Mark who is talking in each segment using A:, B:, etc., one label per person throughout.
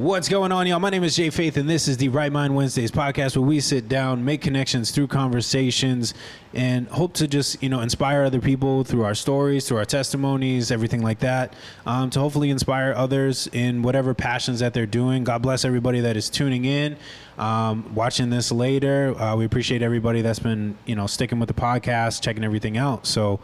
A: What's going on, y'all? My name is Jay Faith, and this is the Right Mind Wednesdays podcast, where we sit down, make connections through conversations, and hope to just, inspire other people through our stories, through our testimonies, everything like that, to hopefully inspire others in whatever passions that they're doing. God bless everybody that is tuning in, watching this later. We appreciate everybody that's been, sticking with the podcast, checking everything out. So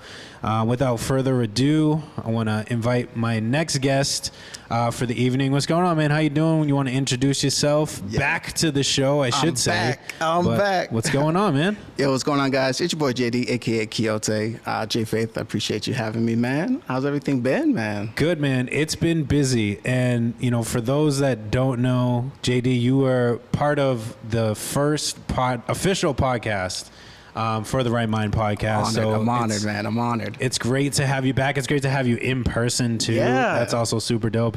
A: without further ado, I want to invite my next guest for the evening. What's going on, man? How you doing? You want to introduce yourself? Yeah. Back to the show, I should say.
B: I'm back.
A: What's going on, man?
B: Yo, what's going on, guys? It's your boy JD, aka Quixote. Jay Faith, I appreciate you having me, man. How's everything been, man?
A: Good, man. It's been busy. And, for those that don't know, JD, you were part of the first official podcast for the Right Mind podcast.
B: I'm honored, man. I'm honored.
A: It's great to have you back. It's great to have you in person, too.
B: Yeah.
A: That's also super dope.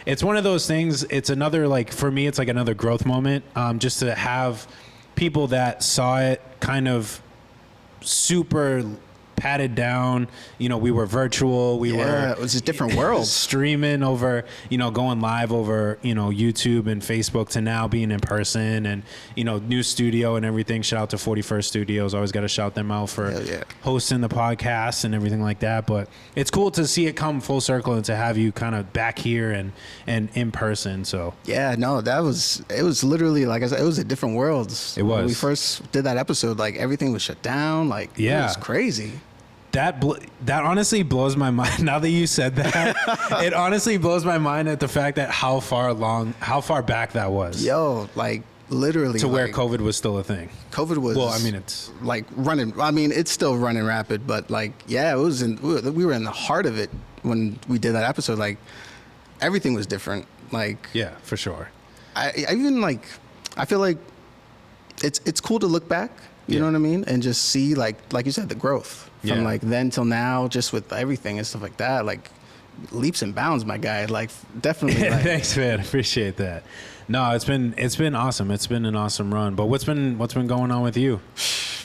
A: It's one of those things. It's another, for me, it's like another growth moment, just to have people that saw it kind of super patted down. We were virtual. We were.
B: It was just different worlds.
A: Streaming over, going live over, YouTube and Facebook, to now being in person and, new studio and everything. Shout out to 41st Studios. Always got to shout them out for hosting the podcast and everything like that. But it's cool to see it come full circle and to have you kind of back here and in person. So
B: yeah, no, it was literally, like I said, it was a different world.
A: It was.
B: When we first did that episode, everything was shut down. It was crazy.
A: That honestly blows my mind. Now that you said that, it honestly blows my mind at the fact that how far back that was.
B: Yo, literally.
A: To where COVID was still a thing.
B: COVID was.
A: Well, I mean, it's
B: running. I mean, it's still running rapid, but it was we were in the heart of it when we did that episode. Everything was different.
A: Yeah, for sure.
B: I even I feel like it's cool to look back. You know what I mean? And just see like you said, the growth from then till now, just with everything and stuff like that, leaps and bounds, my guy. Definitely.
A: Thanks, man. Appreciate that. No, it's been awesome. It's been an awesome run. But what's been going on with you?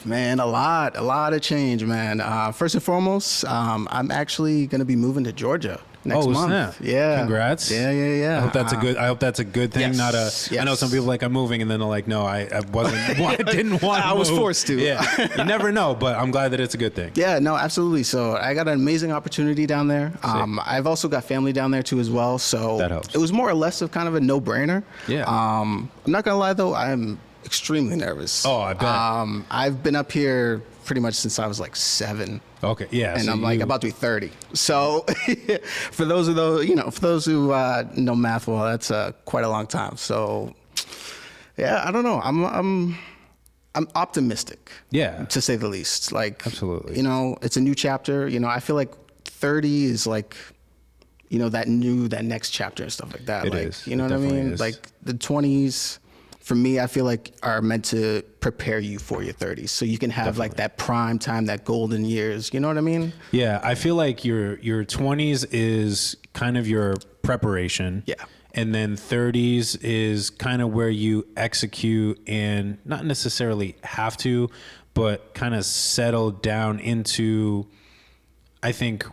B: Man, a lot of change, man. First and foremost, I'm actually going to be moving to Georgia next month.
A: Snap.
B: Yeah.
A: Congrats.
B: Yeah.
A: I hope that's a good thing.
B: Yes,
A: I know some people I'm moving, and then they're like, no, I wasn't. I didn't want to
B: I was forced to.
A: Yeah. You never know, but I'm glad that it's a good thing.
B: Yeah, no, absolutely. So I got an amazing opportunity down there. I've also got family down there too as well. So
A: that helps.
B: It was more or less of kind of a no-brainer.
A: Yeah.
B: I'm not gonna lie though, I'm extremely nervous.
A: Oh, I bet.
B: I've been up here pretty much since I was 7.
A: Okay, yeah.
B: And so I'm about to be 30. So for those who know math well, that's quite a long time. So yeah, I don't know. I'm optimistic.
A: Yeah.
B: To say the least.
A: Absolutely.
B: It's a new chapter. I feel like 30 is that next chapter and stuff like that.
A: It is.
B: You know what I mean?
A: Is.
B: The 20s, for me, I feel like are meant to prepare you for your 30s, so you can have that prime time, that golden years. You know what I mean?
A: Yeah, I feel like your 20s is kind of your preparation.
B: Yeah.
A: And then 30s is kind of where you execute and not necessarily have to, but kind of settle down into, I think,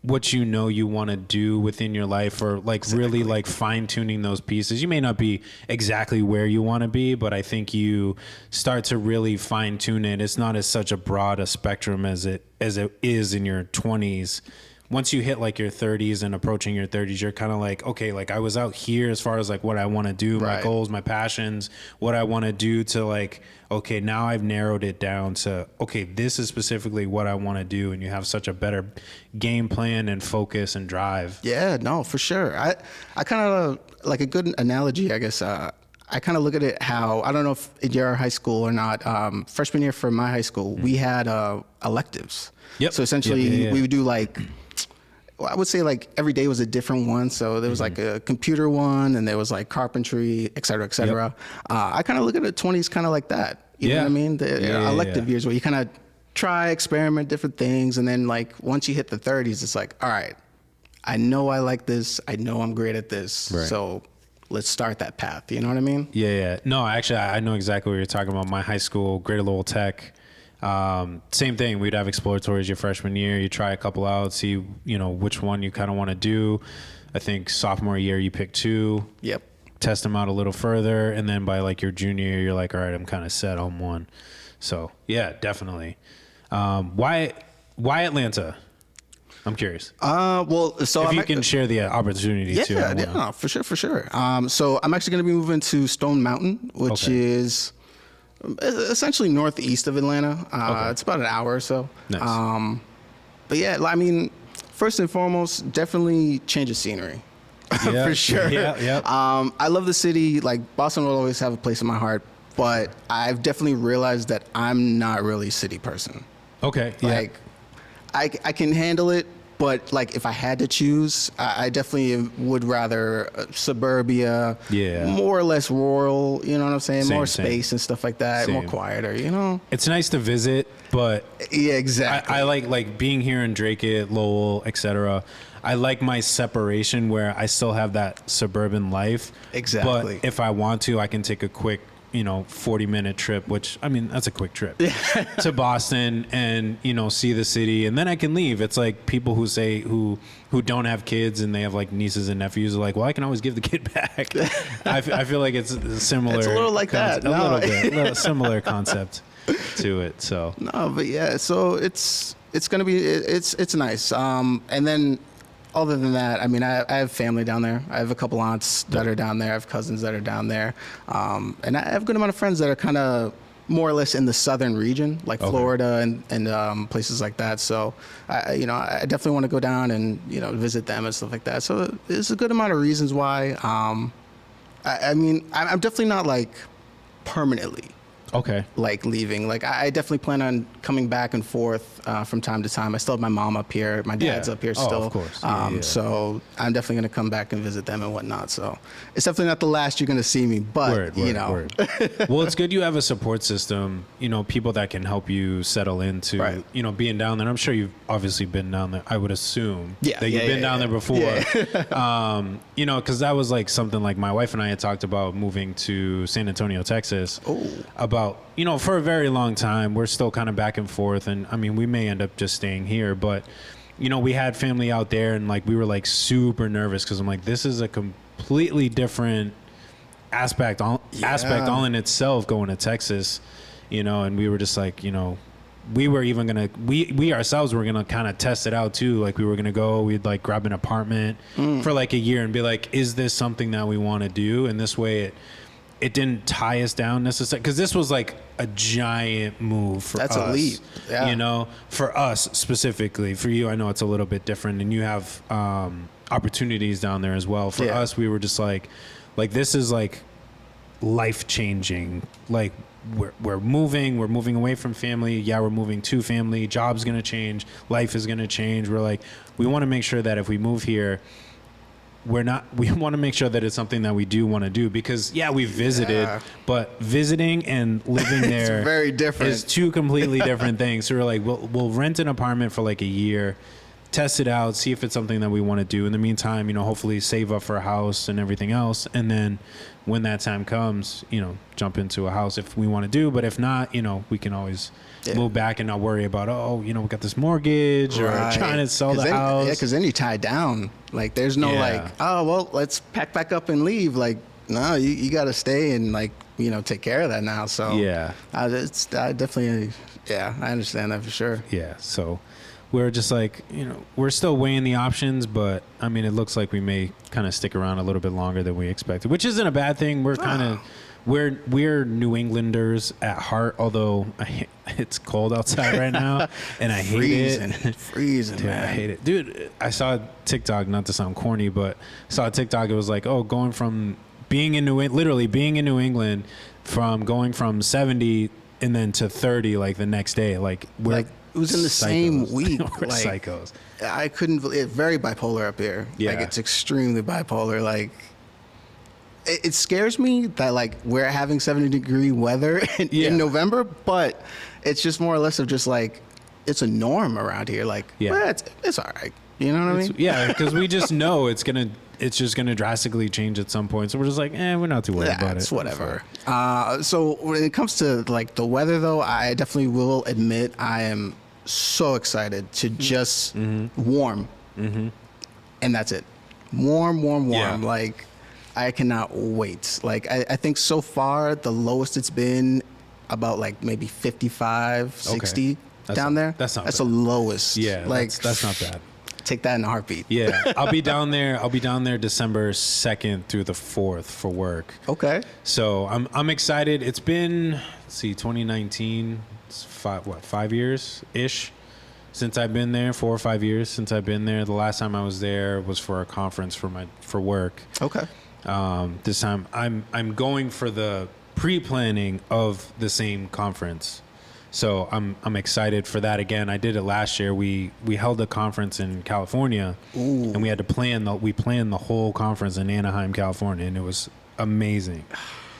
A: what you want to do within your life, or really fine tuning those pieces. You may not be exactly where you want to be, but I think you start to really fine tune it. It's not as such a broad a spectrum as it is in your 20s. Once you hit your 30s and approaching your 30s, you're kind of okay, I was out here as far as what I want to do, my goals, my passions, what I want to do to okay, now I've narrowed it down to, okay, this is specifically what I want to do. And you have such a better game plan and focus and drive.
B: Yeah, no, for sure. I kind of a good analogy, I guess. I kind of look at it how, I don't know if in your high school or not, freshman year for my high school, we had electives.
A: Yep.
B: So essentially we would do I would say every day was a different one. So there was a computer one, and there was carpentry, et cetera, et cetera.
A: Yep.
B: I kind of look at the 20s kind of like that. You know what I mean? The elective years where you kind of try, experiment different things. And then once you hit the 30s, it's all right, I know I like this. I know I'm great at this.
A: Right.
B: So let's start that path. You know what I mean?
A: Yeah. No, actually, I know exactly what you're talking about. My high school, Greater Lowell Tech, same thing. We'd have exploratories your freshman year. You try a couple out, see, which one you kind of want to do. I think sophomore year you pick 2.
B: Yep.
A: test them out a little further, and then by like your junior year, you're like, all right, I'm kind of set on one. So yeah, definitely. Why Atlanta? I'm curious.
B: Well, so
A: if you can share the opportunity too.
B: Yeah, for sure. So I'm actually going to be moving to Stone Mountain, which is essentially northeast of Atlanta. It's about an hour or so.
A: Nice.
B: But yeah, I mean, first and foremost, definitely change of scenery.
A: Yeah,
B: for sure.
A: Yeah.
B: I love the city. Like, Boston will always have a place in my heart, but I've definitely realized that I'm not really a city person.
A: Okay. Yeah.
B: Like, I can handle it, but like if I had to choose, I definitely would rather suburbia, more or less rural. You know what I'm saying? More space and stuff like that, more quieter. You know,
A: it's nice to visit, but
B: yeah, exactly.
A: I like being here in Drake, Lowell, etc. I like my separation where I still have that suburban life.
B: Exactly.
A: But if I want to, I can take a quick 40-minute trip, which, I mean, that's a quick trip to Boston and, see the city. And then I can leave. It's like people who say, who don't have kids and they have like nieces and nephews are like, well, I can always give the kid back. I feel like it's similar.
B: It's a little like that.
A: A little bit, a little similar concept to it. So,
B: no, but yeah, so it's going to be, it's nice. And then, other than that, I mean, I have family down there. I have a couple aunts that are down there. I have cousins that are down there. And I have a good amount of friends that are kind of more or less in the southern region, like Florida and places like that. So, I definitely want to go down and, visit them and stuff like that. So there's a good amount of reasons why. I mean, I'm definitely not like permanently. Like leaving. Like I definitely plan on coming back and forth from time to time. I still have my mom up here. My dad's up here still.
A: Of course.
B: So I'm definitely going to come back and visit them and whatnot. So it's definitely not the last you're going to see me, but
A: word. Well, it's good you have a support system, people that can help you settle into, being down there. I'm sure you've obviously been down there. I would assume that you've been down there before. Because that was like something like my wife and I had talked about moving to San Antonio, Texas. About, for a very long time. We're still kind of back and forth. And I mean, we may end up just staying here, but, we had family out there and like we were like super nervous because I'm like, this is a completely different aspect all in itself going to Texas, and we were just like, we were even gonna we ourselves were gonna kind of test it out too. Like we were gonna go, we'd like grab an apartment for like a year and be like, is this something that we want to do? And this way it didn't tie us down necessarily, because this was like a giant move for us. That's a leap, for us specifically. For you, I know it's a little bit different, and you have opportunities down there as well. For us, we were just like this is like life changing. Like we're moving away from family. Yeah, we're moving to family. Job's gonna change. Life is gonna change. We're like, we want to make sure that if we move here, we want to make sure that it's something that we do want to do, because we visited, but visiting and living there
B: very different.
A: Is two completely different things. So we're like, we'll rent an apartment for like a year, test it out, see if it's something that we want to do. In the meantime, hopefully save up for a house and everything else. And then when that time comes, jump into a house if we want to do, but if not, we can always move back and not worry about, we got this mortgage or trying to sell the house.
B: Yeah, because then you tie down. Like, there's no let's pack back up and leave. Like, no, you got to stay and like, take care of that now. So it's definitely, I understand that for sure.
A: Yeah. So we're just like, we're still weighing the options, but I mean, it looks like we may kind of stick around a little bit longer than we expected, which isn't a bad thing. We're kind of, we're New Englanders at heart, although it's cold outside right now and I hate it.
B: Freezing,
A: dude,
B: man.
A: I hate it. Dude, I saw a TikTok, not to sound corny, but I saw a TikTok. It was like, going from being in literally being in New England, from going from 70 and then to 30, like the next day. Like we're
B: like, it was in the same week.
A: We're like, psychos.
B: I couldn't believe it. Very bipolar up here.
A: Yeah.
B: Like, it's extremely bipolar. Like, it scares me that like we're having 70-degree weather in November, but it's just more or less of just like, it's a norm around here. Like, it's all right. You know what I mean?
A: Yeah, because we just know it's just gonna drastically change at some point. So we're just like, we're not too worried about it.
B: It's whatever. So when it comes to like the weather, though, I definitely will admit I am so excited to just warm, and that's it. Warm.
A: Yeah.
B: Like, I cannot wait. Like, I think so far the lowest it's been about like maybe 55, 60 down there.
A: That's
B: the lowest.
A: Yeah,
B: like
A: that's not bad.
B: Take that in a heartbeat.
A: Yeah, I'll be down there December 2nd through the 4th for work.
B: Okay.
A: So I'm excited. It's been, let's see, 2019. It's 5 years ish since I've been there. 4 or 5 years since I've been there. The last time I was there was for a conference for work.
B: Okay.
A: This time I'm going for the pre-planning of the same conference. So I'm excited for that again. I did it last year. We held a conference in California, and we had to planned the whole conference in Anaheim, California, and it was amazing.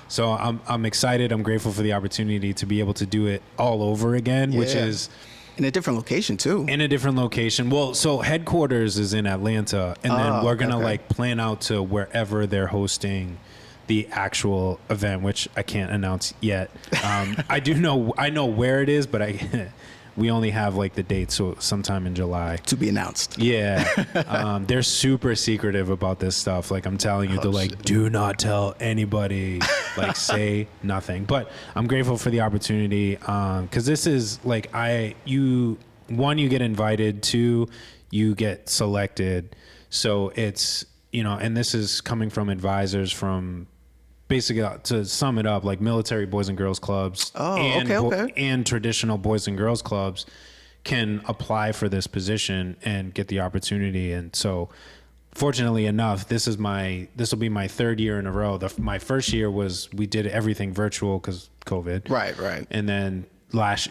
A: So I'm excited. I'm grateful for the opportunity to be able to do it all over again, which is
B: in a different location too.
A: In a different location. Well, so headquarters is in Atlanta, and then we're gonna like plan out to wherever they're hosting the actual event, which I can't announce yet. I know where it is, but we only have like the date, so sometime in July.
B: To be announced.
A: Yeah. They're super secretive about this stuff. Like I'm telling you, they're like, do not tell anybody, like say nothing. But I'm grateful for the opportunity. Cause this is like, you get invited, 2, you get selected. So it's, and this is coming from advisors from, basically, to sum it up, like military boys and girls clubs and traditional boys and girls clubs can apply for this position and get the opportunity. And so fortunately enough, this will be my 3rd year in a row. My first year we did everything virtual because COVID.
B: Right.
A: And then last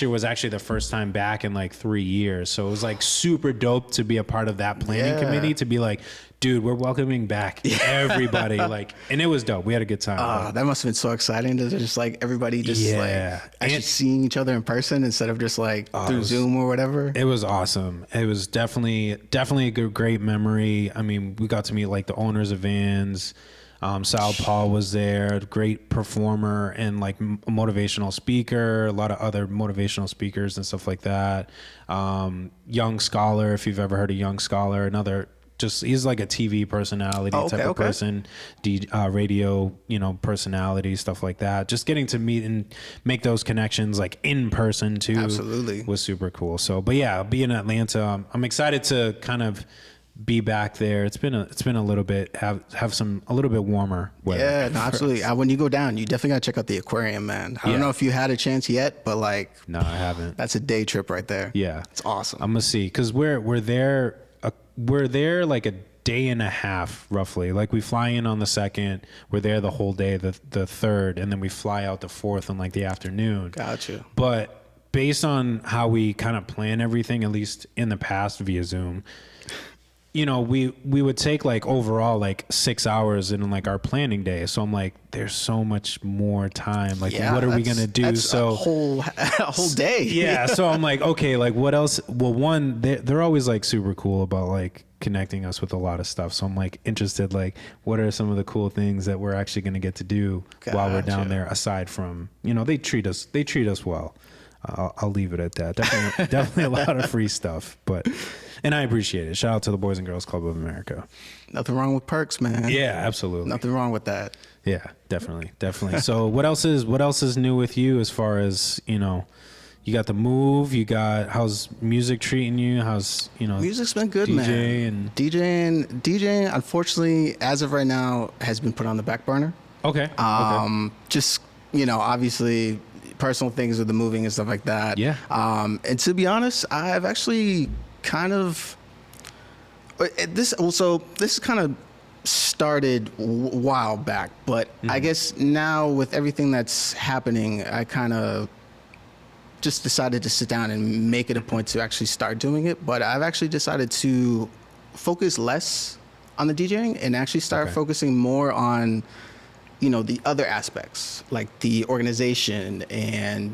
A: year was actually the first time back in like 3 years. So it was like super dope to be a part of that planning committee, to be like, dude, we're welcoming back everybody. Like, and it was dope. We had a good time.
B: That must have been so exciting to just like everybody just like actually seeing each other in person instead of just like through Zoom or whatever.
A: It was awesome. It was definitely a great memory. I mean, we got to meet like the owners of Vans. Sal Paul was there, great performer and like motivational speaker, a lot of other motivational speakers and stuff like that. Young Scholar, if you've ever heard of Young Scholar, he's like a TV personality type of person, radio, personality, stuff like that. Just getting to meet and make those connections like in person too.
B: Absolutely.
A: Was super cool. So, but yeah, being in Atlanta, I'm excited to kind of be back there. It's been a little bit have a little bit warmer weather.
B: Yeah, no, absolutely. When you go down, you definitely gotta check out the aquarium, man. I don't know if you had a chance yet, but like,
A: no, I haven't.
B: That's a day trip right there.
A: Yeah,
B: it's awesome.
A: I'm gonna see, because we're there like a day and a half roughly. Like we fly in on the 2nd, we're there the whole day, the 3rd, and then we fly out the 4th in like the afternoon.
B: Gotcha.
A: But based on how we kind of plan everything, at least in the past via Zoom, we would take like overall like 6 hours in like our planning day. So I'm like, there's so much more time. Like, what are we gonna do?
B: That's
A: so
B: a whole day.
A: Yeah. So I'm like, okay, like what else? Well, one, they're always like super cool about like connecting us with a lot of stuff. So I'm like interested, like what are some of the cool things that we're actually gonna get to do while we're down there? Aside from, they treat us well. I'll leave it at that. Definitely a lot of free stuff, and I appreciate it. Shout out to the Boys and Girls Club of America.
B: Nothing wrong with perks, man.
A: Yeah, absolutely.
B: Nothing wrong with that.
A: Yeah, definitely. So what else is new with you as far as, you got the move, how's music treating you? How's,
B: music's been good, man. DJing, unfortunately, as of right now, has been put on the back burner.
A: Okay.
B: Just, obviously personal things with the moving and stuff like that.
A: Yeah.
B: And to be honest, I've actually kind of this kind of started a while back, but I guess now with everything that's happening, I kind of just decided to sit down and make it a point to actually start doing it. But I've actually decided to focus less on the DJing and actually start focusing more on the other aspects, like the organization and,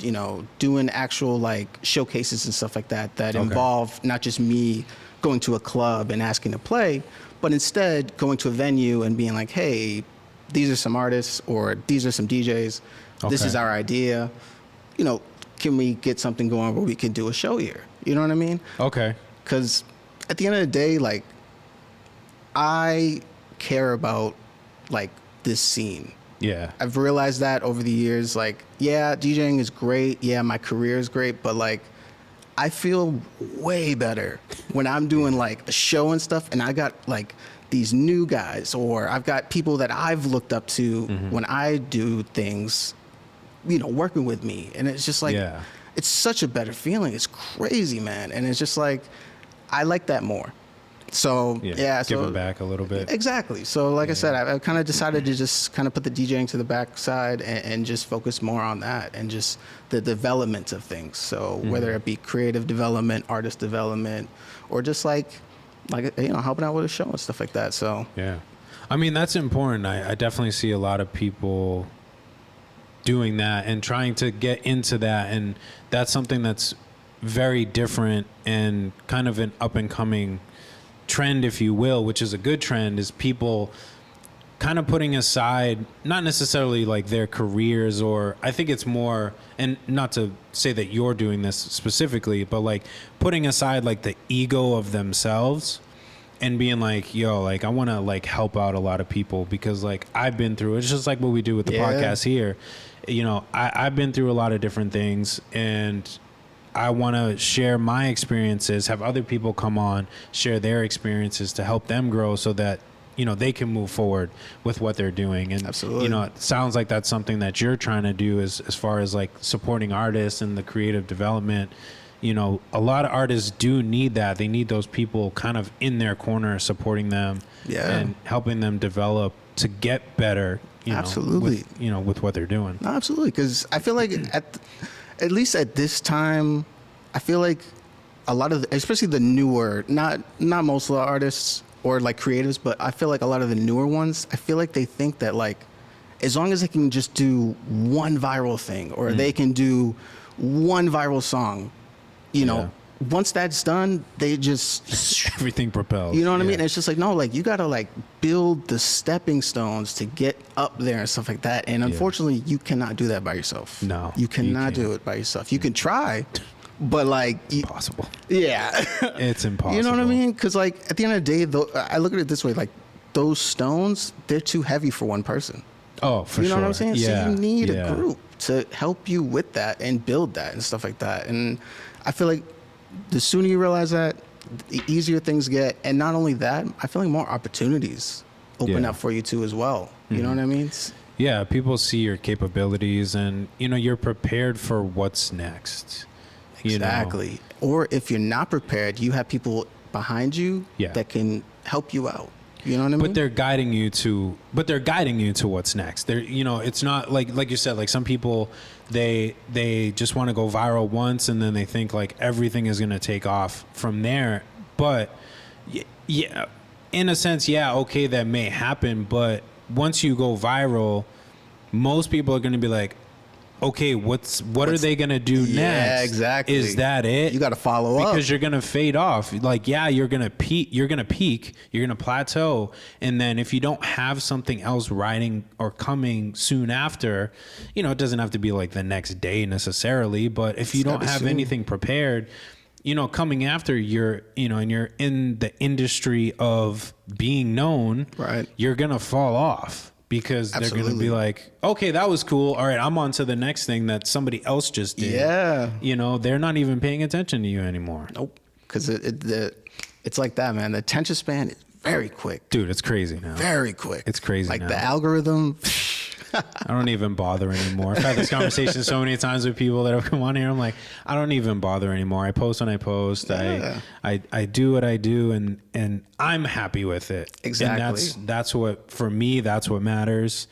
B: doing actual like showcases and stuff like that involve not just me going to a club and asking to play, but instead going to a venue and being like, hey, these are some artists or these are some DJs. This is our idea. Can we get something going where we can do a show here? You know what I mean?
A: Okay.
B: Because at the end of the day, like, I care about like this scene.
A: Yeah.
B: I've realized that over the years, like, yeah, DJing is great. Yeah, my career is great. But like, I feel way better when I'm doing like a show and stuff, and I got like these new guys, or I've got people that I've looked up to when I do things, you know, working with me. And it's just like, it's such a better feeling. It's crazy, man. And it's just like, I like that more. So
A: giving back a little bit.
B: Exactly. So like I said, I've kind of decided to just kind of put the DJing to the backside and just focus more on that and just the development of things. So whether it be creative development, artist development, or just like you know, helping out with a show and stuff like that. So
A: yeah, I mean, that's important. I definitely see a lot of people doing that and trying to get into that, and that's something that's very different and kind of an up and coming trend, if you will, which is a good trend, is people kind of putting aside, not necessarily like their careers, or I think it's more, and not to say that you're doing this specifically, but like putting aside like the ego of themselves and being like, yo, like I want to like help out a lot of people, because like I've been through, it's just like what we do with the podcast here. You know, I've been through a lot of different things, and I want to share my experiences, have other people come on, share their experiences to help them grow so that, you know, they can move forward with what they're doing. And,
B: absolutely,
A: you know, it sounds like that's something that you're trying to do as far as like supporting artists and the creative development. You know, a lot of artists do need that. They need those people kind of in their corner supporting them and helping them develop to get better, you know, with what they're doing.
B: No, absolutely. Because I feel like at least at this time, I feel like a lot of, especially the newer, not most of the artists or like creatives, but I feel like a lot of the newer ones, I feel like they think that like, as long as they can just do one viral thing, or they can do one viral song, you know, once that's done, they just
A: everything propels.
B: You know what I mean? And it's just like, no, like you gotta like build the stepping stones to get up there and stuff like that. And unfortunately, you cannot do that by yourself.
A: No,
B: you cannot do it by yourself. You can try, but like
A: impossible.
B: Yeah,
A: it's impossible.
B: You know what I mean? Because like at the end of the day, though, I look at it this way: like those stones, they're too heavy for one person.
A: Oh, for sure.
B: You know what I'm saying?
A: Yeah.
B: So you need a group to help you with that and build that and stuff like that. And I feel like the sooner you realize that, the easier things get. And not only that, I feel like more opportunities open up for you too as well. You know what I mean?
A: Yeah, people see your capabilities, and you know, you're prepared for what's next.
B: Exactly. You know? Or if you're not prepared, you have people behind you that can help you out. You know what I mean?
A: But they're guiding you to what's next. They're, you know, it's not like you said, like some people, they just want to go viral once, and then they think like everything is going to take off from there. But yeah, in a sense, okay, that may happen. But once you go viral, most people are going to be like, okay, what are they going to do next?
B: Yeah, exactly.
A: Is that it?
B: You got to follow up.
A: Because you're going to fade off. Like, you're going to peak, you're going to plateau. And then if you don't have something else riding or coming soon after, you know, it doesn't have to be like the next day necessarily, but if you don't have anything prepared, you know, coming after, you're, you know, and you're in the industry of being known,
B: right,
A: you're going to fall off. Because they're going to be like, okay, that was cool. All right, I'm on to the next thing that somebody else just did.
B: Yeah.
A: You know, they're not even paying attention to you anymore.
B: Nope. Because it's like that, man. The attention span is very quick.
A: Dude, it's crazy now.
B: Very quick.
A: It's crazy
B: like
A: now.
B: The algorithm.
A: I don't even bother anymore. I've had this conversation so many times with people that have come on here. I'm like, I don't even bother anymore. I post when I post.
B: Yeah.
A: I do what I do, and I'm happy with it.
B: Exactly.
A: And that's what, for me, that's what matters.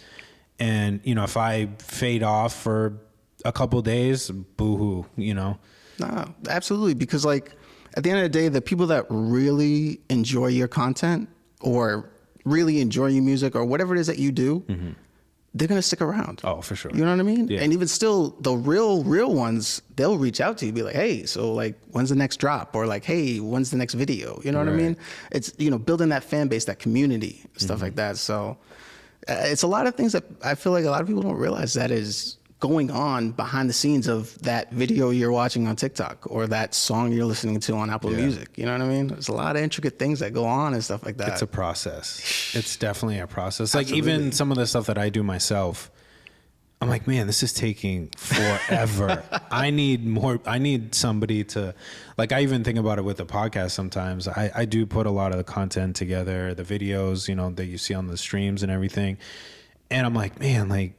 A: And, you know, if I fade off for a couple days, boo-hoo, you know?
B: Nah, absolutely. Because like at the end of the day, the people that really enjoy your content or really enjoy your music or whatever it is that you do, they're going to stick around.
A: Oh, for sure.
B: You know what I mean?
A: Yeah.
B: And even still, the real ones, they'll reach out to you, be like, hey, so like, when's the next drop? Or like, hey, when's the next video? You know what I mean? It's, you know, building that fan base, that community, stuff like that. So it's a lot of things that I feel like a lot of people don't realize that is going on behind the scenes of that video you're watching on TikTok or that song you're listening to on Apple Music. You know what I mean? There's a lot of intricate things that go on and stuff like that.
A: It's a process. It's definitely a process. Like
B: Absolutely.
A: even some of the stuff that I do myself, I'm like, man, this is taking forever. I need somebody to, like, I even think about it with the podcast sometimes. I do put a lot of the content together, the videos, you know, that you see on the streams and everything. And I'm like, man, like,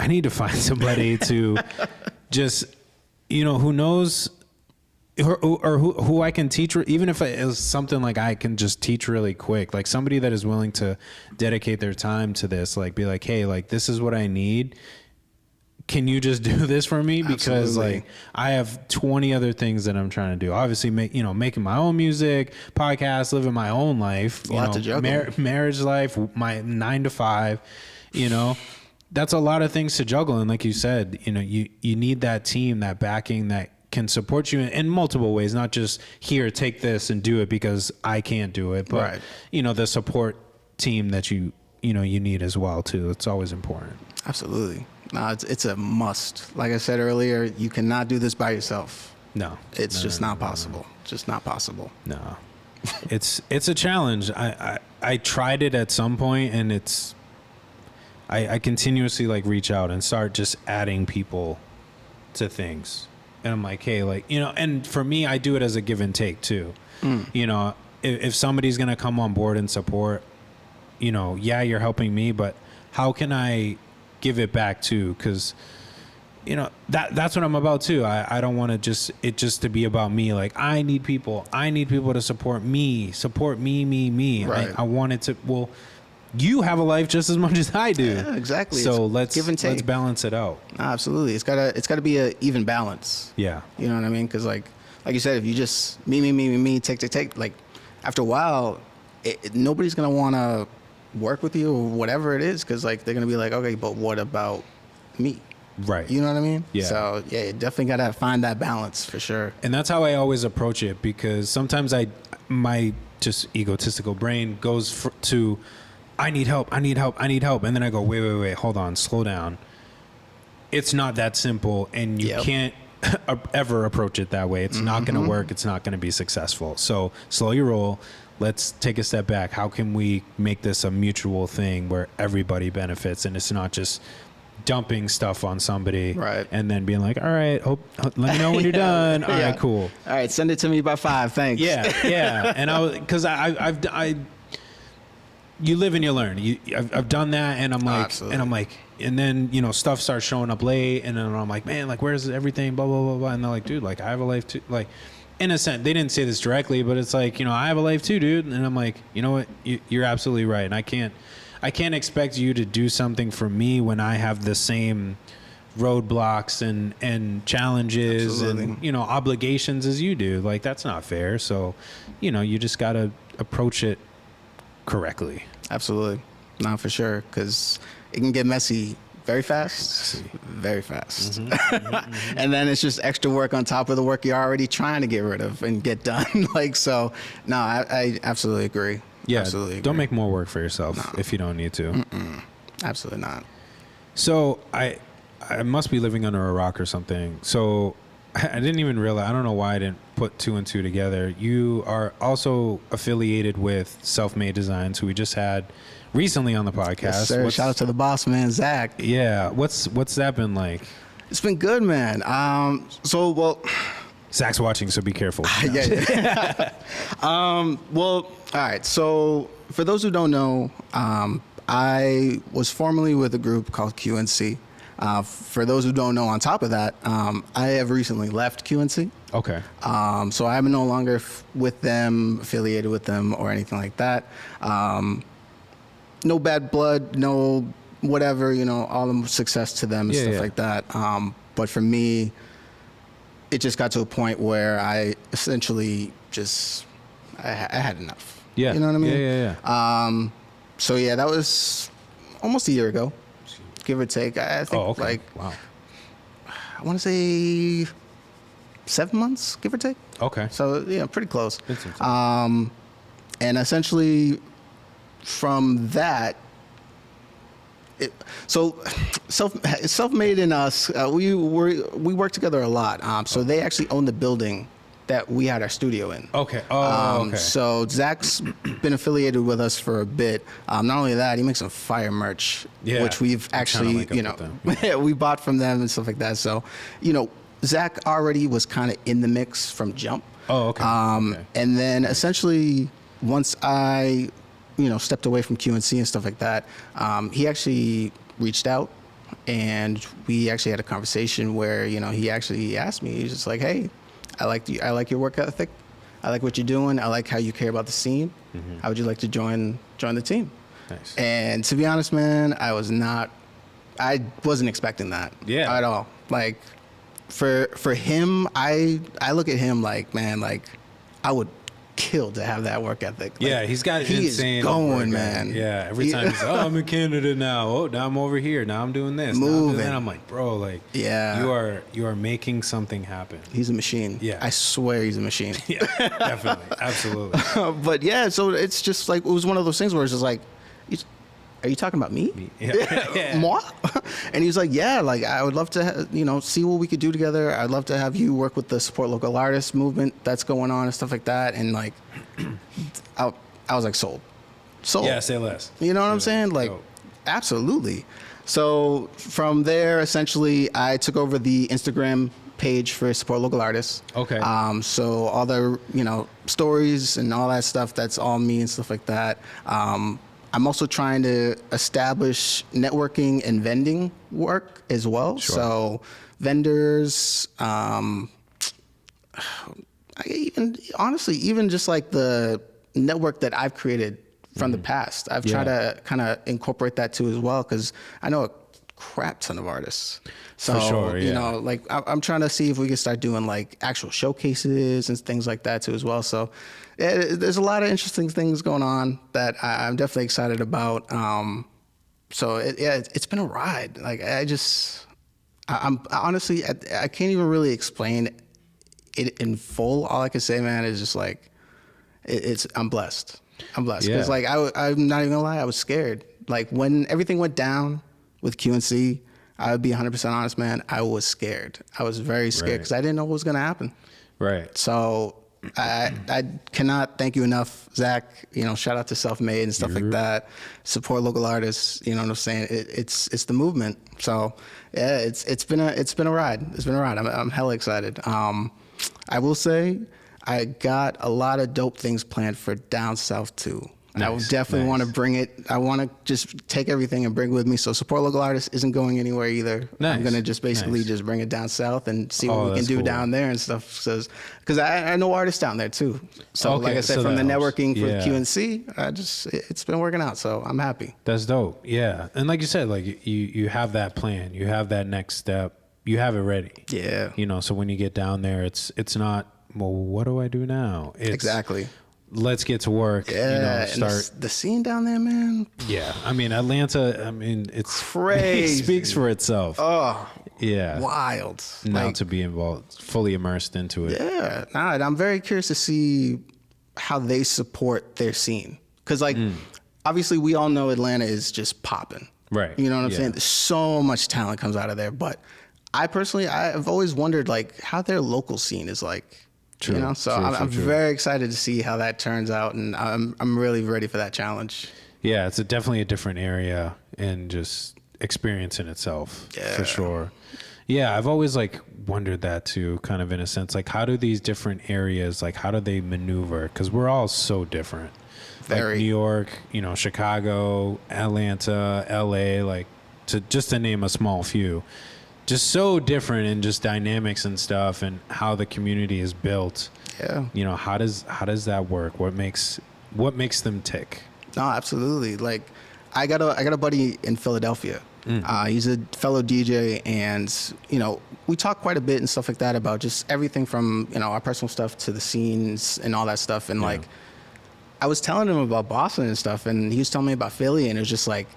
A: I need to find somebody to just, you know, who knows or who I can teach, even if it is something like I can just teach really quick, like somebody that is willing to dedicate their time to this, like be like, hey, like this is what I need. Can you just do this for me? Because
B: Absolutely.
A: like I have 20 other things that I'm trying to do. Obviously, making my own music, podcast, living my own life,
B: A lot to juggle.
A: Marriage life, my 9 to 5, you know. That's a lot of things to juggle. And like you said, you know, you need that team, that backing that can support you in multiple ways, not just here, take this and do it because I can't do it, but you know, the support team that you need as well too. It's always important.
B: Absolutely. No, it's a must. Like I said earlier, you cannot do this by yourself.
A: No.
B: It's just not possible. Just not possible.
A: No. It's a challenge. I tried it at some point and I continuously like reach out and start just adding people to things. And I'm like, hey, like, you know, and for me, I do it as a give and take too. You know, if somebody's going to come on board and support, you know, yeah, you're helping me, but how can I give it back too? Because, you know, that's what I'm about too. I don't want it just to be about me. Like, I need people to support me.
B: Right.
A: I want it to, well, you have a life just as much as I do.
B: Yeah, exactly.
A: So
B: It's
A: let's
B: give and take.
A: let's balance it out.
B: Absolutely. It's gotta be an even balance.
A: Yeah.
B: You know what I mean? Because like you said, if you just me, take, like after a while, nobody's gonna want to work with you or whatever it is, because like they're gonna be like, okay, but what about me?
A: Right.
B: You know what I mean?
A: Yeah.
B: So yeah, you definitely gotta find that balance for sure.
A: And that's how I always approach it, because sometimes my just egotistical brain goes to I need help. And then I go, wait, hold on, slow down. It's not that simple, and you can't ever approach it that way. It's not going to work. It's not going to be successful. So slow your roll. Let's take a step back. How can we make this a mutual thing where everybody benefits, and it's not just dumping stuff on somebody and then being like, all right, let me know when you're done. All right, cool.
B: All right, send it to me by 5. Thanks.
A: Yeah. And because you live and you learn. I've done that, and I'm like, and then, you know, stuff starts showing up late, and then I'm like, man, like, where's everything? Blah blah blah blah. And they're like, dude, like, I have a life too. Like, in a sense, they didn't say this directly, but it's like, you know, I have a life too, dude. And I'm like, you know what, you're absolutely right, and I can't expect you to do something for me when I have the same roadblocks and challenges and, you know, obligations as you do. Like, that's not fair. So, you know, you just gotta approach it correctly.
B: Absolutely. No, for sure. Because it can get messy very fast. Very fast. And then it's just extra work on top of the work you're already trying to get rid of and get done. Like, so, no, I absolutely agree.
A: Yeah.
B: Absolutely agree.
A: Don't make more work for yourself if you don't need to.
B: Absolutely not.
A: So I must be living under a rock or something. So I didn't even realize, I don't know why I didn't put 2 and 2 together. You are also affiliated with SelfMade Designs, who we just had recently on the podcast.
B: Yes, sir. Shout out to the boss man, Zach.
A: Yeah. What's that been like?
B: It's been good, man.
A: Zach's watching, so be careful.
B: Yeah. Well, all right. So for those who don't know, I was formerly with a group called QNC. For those who don't know, on top of that, I have recently left QNC.
A: Okay.
B: So I'm no longer with them, affiliated with them, or anything like that. No bad blood, no whatever, you know, all the success to them and stuff like that. But for me, it just got to a point where I essentially just, I had enough.
A: Yeah.
B: You know what I mean?
A: Yeah.
B: So yeah, that was almost a year ago, give or take. I think like,
A: wow.
B: I want to say 7 months, give or take.
A: Okay.
B: So yeah, pretty close. And essentially from that, so self-made and us, we work together a lot. So they actually own the building that we had our studio in.
A: Okay. Oh, okay.
B: So Zach's been affiliated with us for a bit. Not only that, he makes some fire merch, which we've actually, we bought from them and stuff like that. So, Zach already was kind of in the mix from jump.
A: Oh, okay.
B: And then essentially once I, stepped away from QNC and stuff like that, he actually reached out and we actually had a conversation where, he actually asked me, he's just like, hey, I like your work ethic. I like what you're doing. I like how you care about the scene. Mm-hmm. How would you like to join the team?
A: Nice.
B: And to be honest, man, I wasn't expecting that at all. Like for him, I look at him like, man, like I would kill to have that work ethic. Like,
A: he's got
B: he
A: insane
B: is going,
A: work
B: man.
A: ethic. Yeah, every time he's like, I'm in Canada now. Oh, now I'm over here. Now I'm doing this.
B: Moving.
A: Now I'm doing that. I'm like, bro, like, you are making something happen.
B: He's a machine.
A: Yeah,
B: I swear he's a machine.
A: Yeah, definitely, absolutely.
B: But yeah, so it's just like it was one of those things where it's just like, are you talking about me?
A: Yeah.
B: Moi? And he was like, yeah, like I would love to, see what we could do together. I'd love to have you work with the support local artists movement that's going on and stuff like that. And like, I was like, sold.
A: Yeah, say less.
B: You know what I'm saying? Like, absolutely. So from there, essentially, I took over the Instagram page for support local artists.
A: Okay.
B: So all the, stories and all that stuff, that's all me and stuff like that. I'm also trying to establish networking and vending work as well. Sure. So vendors, even just like the network that I've created from the past, I've tried to kind of incorporate that too as well, because I know a crap ton of artists. So,
A: for sure,
B: like I'm trying to see if we can start doing like actual showcases and things like that too as well. So there's a lot of interesting things going on that I'm definitely excited about. So it's been a ride. Like I'm honestly, I can't even really explain it in full. All I can say, man, is just like, I'm blessed. I'm blessed. Because like, I'm not even gonna lie, I was scared. Like when everything went down with QNC, I would be 100% honest, man. I was scared. I was very scared because I didn't know what was going to happen.
A: Right.
B: So I cannot thank you enough, Zach. Shout out to SelfMade and stuff like that. Support local artists. You know what I'm saying? It's the movement. So yeah, it's been a ride. It's been a ride. I'm hella excited. I will say I got a lot of dope things planned for down south too. Nice, I would definitely want to bring it. I want to just take everything and bring it with me. So support local artists isn't going anywhere either. Nice. I'm going to just basically just bring it down south and see what we can do down there and stuff. Because I know artists down there too. So like I said, from the networking for QNC, it's been working out. So I'm happy.
A: That's dope. Yeah. And like you said, like you have that plan, you have that next step, you have it ready.
B: Yeah.
A: So when you get down there, it's not, well, what do I do now? It's,
B: exactly.
A: Let's get to work.
B: Yeah,
A: start
B: and the scene down there, man.
A: Yeah, I mean Atlanta. I mean it's
B: crazy.
A: It speaks for itself.
B: Oh,
A: yeah,
B: wild.
A: Now to be involved, fully immersed into it.
B: Yeah, and I'm very curious to see how they support their scene, because like obviously we all know Atlanta is just popping.
A: Right.
B: You know what I'm saying? There's so much talent comes out of there, but I've always wondered like how their local scene is like.
A: True,
B: I'm very excited to see how that turns out, and I'm really ready for that challenge.
A: Yeah, it's definitely a different area and just experience in itself, for sure. Yeah, I've always like wondered that too, kind of in a sense, like how do these different areas, like how do they maneuver? Because we're all so different.
B: Very.
A: Like New York, Chicago, Atlanta, LA, like to name a small few. Just so different in just dynamics and stuff and how the community is built.
B: Yeah.
A: How does that work? What makes them tick?
B: No, absolutely. Like I got a buddy in Philadelphia. He's a fellow DJ, and we talk quite a bit and stuff like that about just everything from our personal stuff to the scenes and all that stuff. And like I was telling him about Boston and stuff, and he was telling me about Philly, and it was just like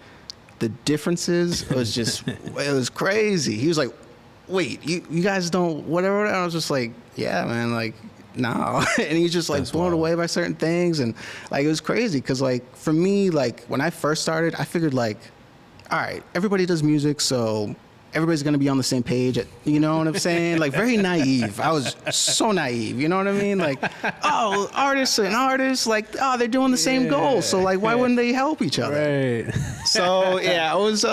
B: the differences was just, it was crazy. He was like, wait, you guys don't, whatever. And I was just like, yeah, man, like, no. And he's just like That's blown wild. Away by certain things. And like, it was crazy. Cause like, for me, like when I first started, I figured like all right, everybody does music, so everybody's going to be on the same page. You know what I'm saying? Like, very naive. I was so naive. You know what I mean? Like, oh, artists and artists, like, oh, they're doing the same goal. So, like, why wouldn't they help each other?
A: Right.
B: So, yeah, it was,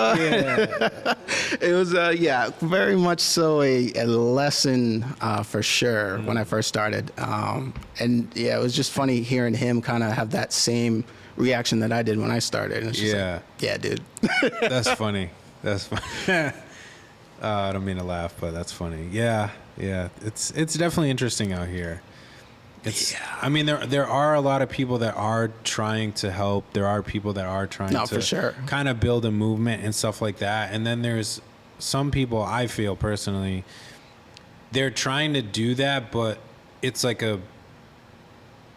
B: it was, very much so a lesson for sure when I first started. And, yeah, it was just funny hearing him kind of have that same reaction that I did when I started. And it's just like, yeah, dude.
A: That's funny. That's funny. I don't mean to laugh, but that's funny. Yeah. It's definitely interesting out here. I mean, there are a lot of people that are trying to help. There are people that are trying to
B: for sure.
A: kind of build a movement and stuff like that. And then there's some people, I feel personally, they're trying to do that, but it's like a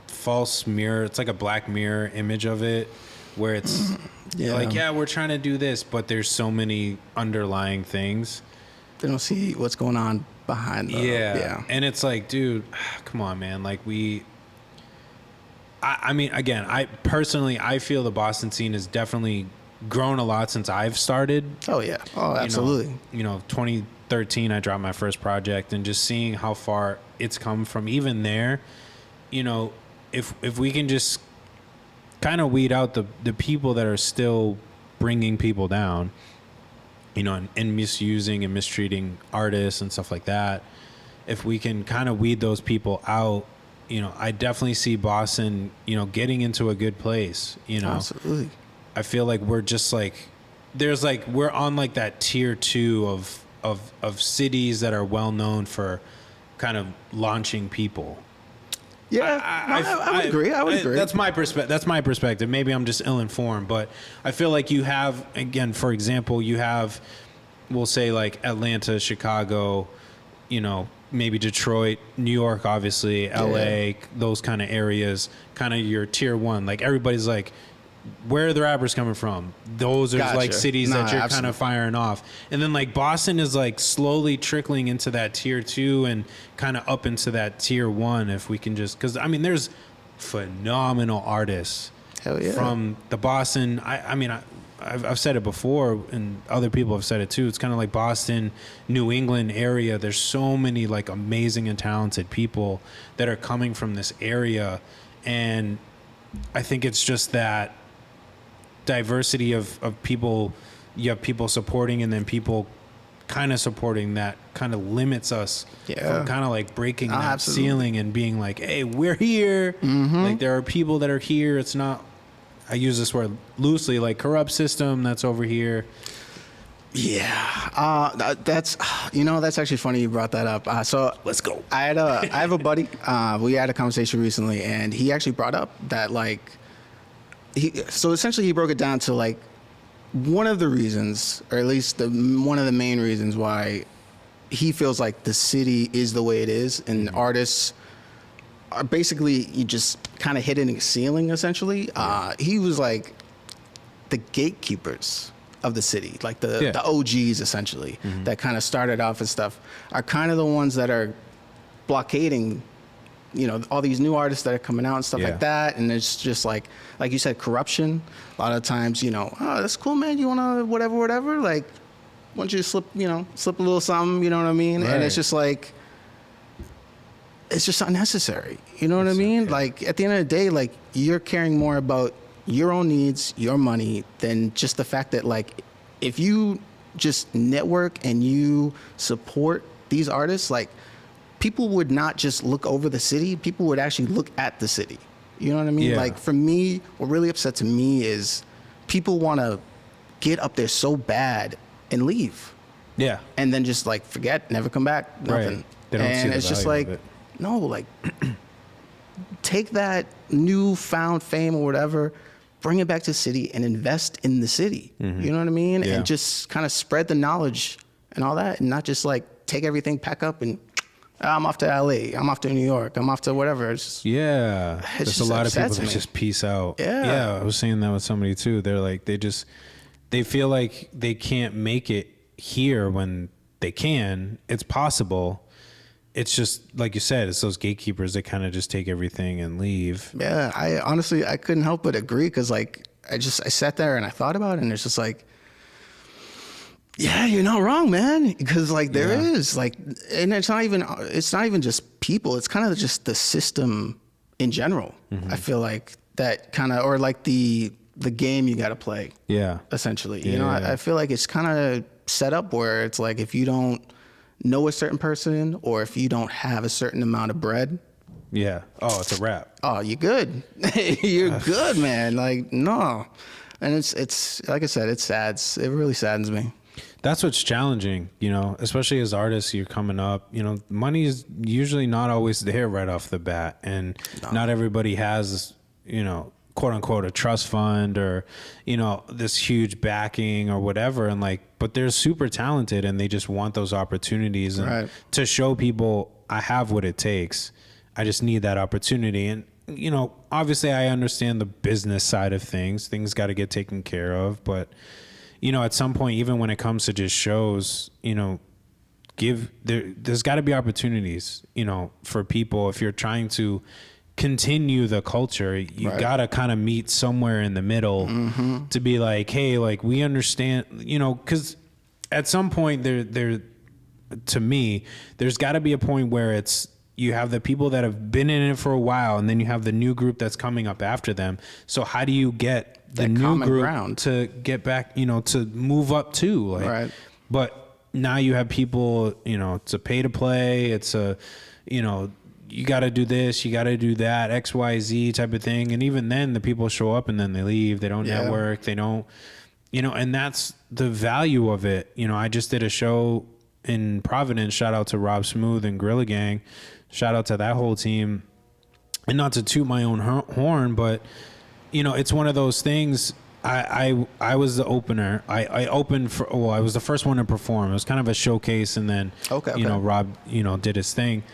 A: false mirror. It's like a Black Mirror image of it, where it's like, yeah, we're trying to do this, but there's so many underlying things.
B: They don't see what's going on behind them.
A: Yeah. And it's like, dude, come on, man. Like, I mean, again, I feel the Boston scene has definitely grown a lot since I've started.
B: Oh, yeah. Oh, absolutely.
A: 2013, I dropped my first project, and just seeing how far it's come from even there, if we can just kind of weed out the people that are still bringing people down, and misusing and mistreating artists and stuff like that. If we can kind of weed those people out, I definitely see Boston, getting into a good place.
B: Absolutely.
A: I feel like we're just like, we're on like that tier 2 of cities that are well known for kind of launching people.
B: Yeah, I would agree. I would agree.
A: That's my perspective. Maybe I'm just ill-informed, but I feel like you have, again, for example, we'll say like Atlanta, Chicago, maybe Detroit, New York, obviously, LA, those kind of areas, kind of your tier 1. Like, everybody's like, where are the rappers coming from? Those are like cities that you're kind of firing off. And then like Boston is like slowly trickling into that tier 2 and kind of up into that tier 1, if we can just, because I mean, there's phenomenal artists from the Boston. I've said it before, and other people have said it too. It's kind of like Boston, New England area. There's so many like amazing and talented people that are coming from this area. And I think it's just that diversity of people. You have people supporting, and then people kind of supporting, that kind of limits us from kind of like breaking that ceiling and being like, hey, we're here. Like, there are people that are here. It's not, I use this word loosely, like corrupt system that's over here.
B: Yeah, that's actually funny you brought that up. So
A: let's go.
B: I have a buddy. We had a conversation recently, and he actually brought up that so essentially he broke it down to like one of the reasons, or at least one of the main reasons why he feels like the city is the way it is, and artists are basically, you just kind of hitting a ceiling essentially. He was like, the gatekeepers of the city, like the OGs essentially, that kind of started off and stuff, are kind of the ones that are blockading, all these new artists that are coming out and stuff like that. And it's just like you said, corruption. A lot of times, oh, that's cool, man. You want to whatever. Like, why don't you slip a little something, you know what I mean? Right. And it's just like, it's just unnecessary. You know what I mean? Okay. Like, at the end of the day, like, you're caring more about your own needs, your money, than just the fact that, like, if you just network and you support these artists, like, people would not just look over the city, people would actually look at the city. You know what I mean? Yeah. Like, for me, what really upsets me is people want to get up there so bad and leave.
A: Yeah.
B: And then just, like, forget, never come back, nothing.
A: Right. They don't see the
B: it's just
A: value
B: like,
A: of it.
B: No, like, take that newfound fame or whatever, bring it back to the city and invest in the city. You know what I mean? Yeah. And just kind of spread the knowledge and all that, and not just like take everything, pack up, and I'm off to LA, I'm off to New York, I'm off to whatever. It's just,
A: there's a lot of people that just peace out. I was saying that with somebody too. They're like, they feel like they can't make it here when they can. It's possible. It's just, like you said, it's those gatekeepers that kind of just take everything and leave.
B: Yeah, I honestly couldn't help but agree, because like I sat there and I thought about it, and it's just like, Yeah, you're not wrong, man. Because like there is like, and it's not even just people. It's kind of just the system in general. I feel like that kind of, or like the game you got to play.
A: Yeah.
B: Essentially, you know, I feel like it's kind of set up where it's like if you don't know a certain person or if you don't have a certain amount of bread.
A: Yeah. Oh, it's a wrap.
B: Oh, you're good. You're good, man. Like no, and it's like I said, it really saddens me.
A: That's what's challenging, you know, especially as artists, you're coming up, you know, money is usually not always there right off the bat. And not everybody has, you know, quote unquote, a trust fund or, you know, this huge backing or whatever. And like, but they're super talented and they just want those opportunities and to show people I have what it takes. I just need that opportunity. And, you know, obviously I understand the business side of things. Things got to get taken care of, but you know, at some point, even when it comes to just shows, you know, there's got to be opportunities, you know, for people. If you're trying to continue the culture, you got to kind of meet somewhere in the middle to be like, hey, like we understand, you know, because at some point to me, there's got to be a point where it's, you have the people that have been in it for a while and then you have the new group that's coming up after them. So how do you get the new group to get back, you know, to move up too? Like, but now you have people, you know, it's a pay to play. It's a, you know, you got to do this, you got to do that, X, Y, Z type of thing. And even then the people show up and then they leave. They don't network. They don't, you know, and that's the value of it. You know, I just did a show in Providence. Shout out to Rob Smooth and Gorilla Gang. Shout out to that whole team. And not to toot my own horn, but you know, it's one of those things. I was the opener. I opened for, well, I was the first one to perform. It was kind of a showcase, and then you know, Rob, you know, did his thing.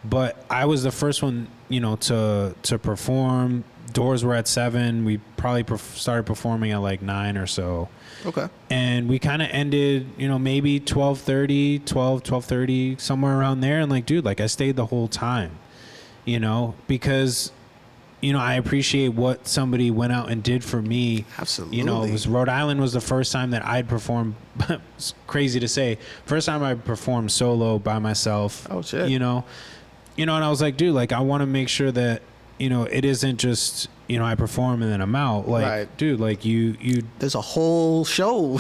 A: But I was the first one, you know, to perform. Doors were at 7. We probably started performing at like 9 or so. Okay. And we kind of ended, you know, maybe 12:30, somewhere around there. And like, dude, like I stayed the whole time, you know, because, you know, I appreciate what somebody went out and did for me. Absolutely. You know, it was Rhode Island was the first time that I'd performed. It's crazy to say. First time I performed solo by myself. Oh, shit. You know, and I was like, dude, like I want to make sure that, you know, it isn't just, you know, I perform and then I'm out. Like, dude, like you
B: there's a whole show.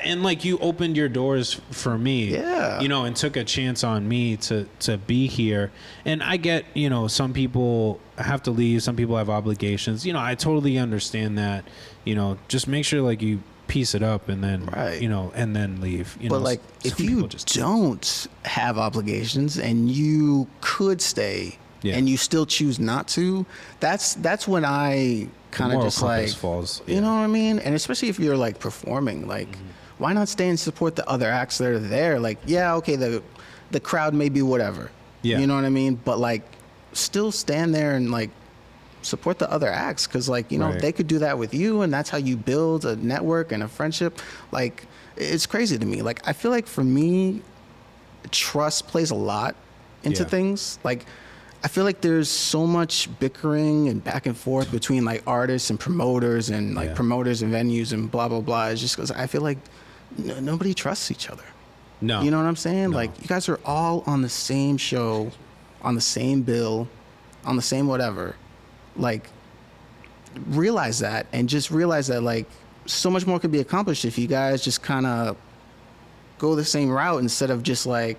A: And like you opened your doors for me. Yeah. You know, and took a chance on me to be here. And I get, you know, some people have to leave, some people have obligations. You know, I totally understand that. You know, just make sure like you piece it up and then you know, and then leave. You
B: but
A: know,
B: like if you don't have obligations and you could stay and you still choose not to, that's when I kind of just like falls. You know what I mean? And especially if you're like performing, like why not stay and support the other acts that are there? Like, yeah, okay, the crowd may be whatever. Yeah. You know what I mean? But like still stand there and like support the other acts, because like, you know, they could do that with you, and that's how you build a network and a friendship. Like it's crazy to me. Like I feel like for me, trust plays a lot into things. Like I feel like there's so much bickering and back and forth between like artists and promoters and like promoters and venues and blah, blah, blah. It's just because I feel like nobody trusts each other. No. You know what I'm saying? No. Like you guys are all on the same show, on the same bill, on the same whatever. Like realize that, and just realize that like so much more could be accomplished if you guys just kind of go the same route instead of just like,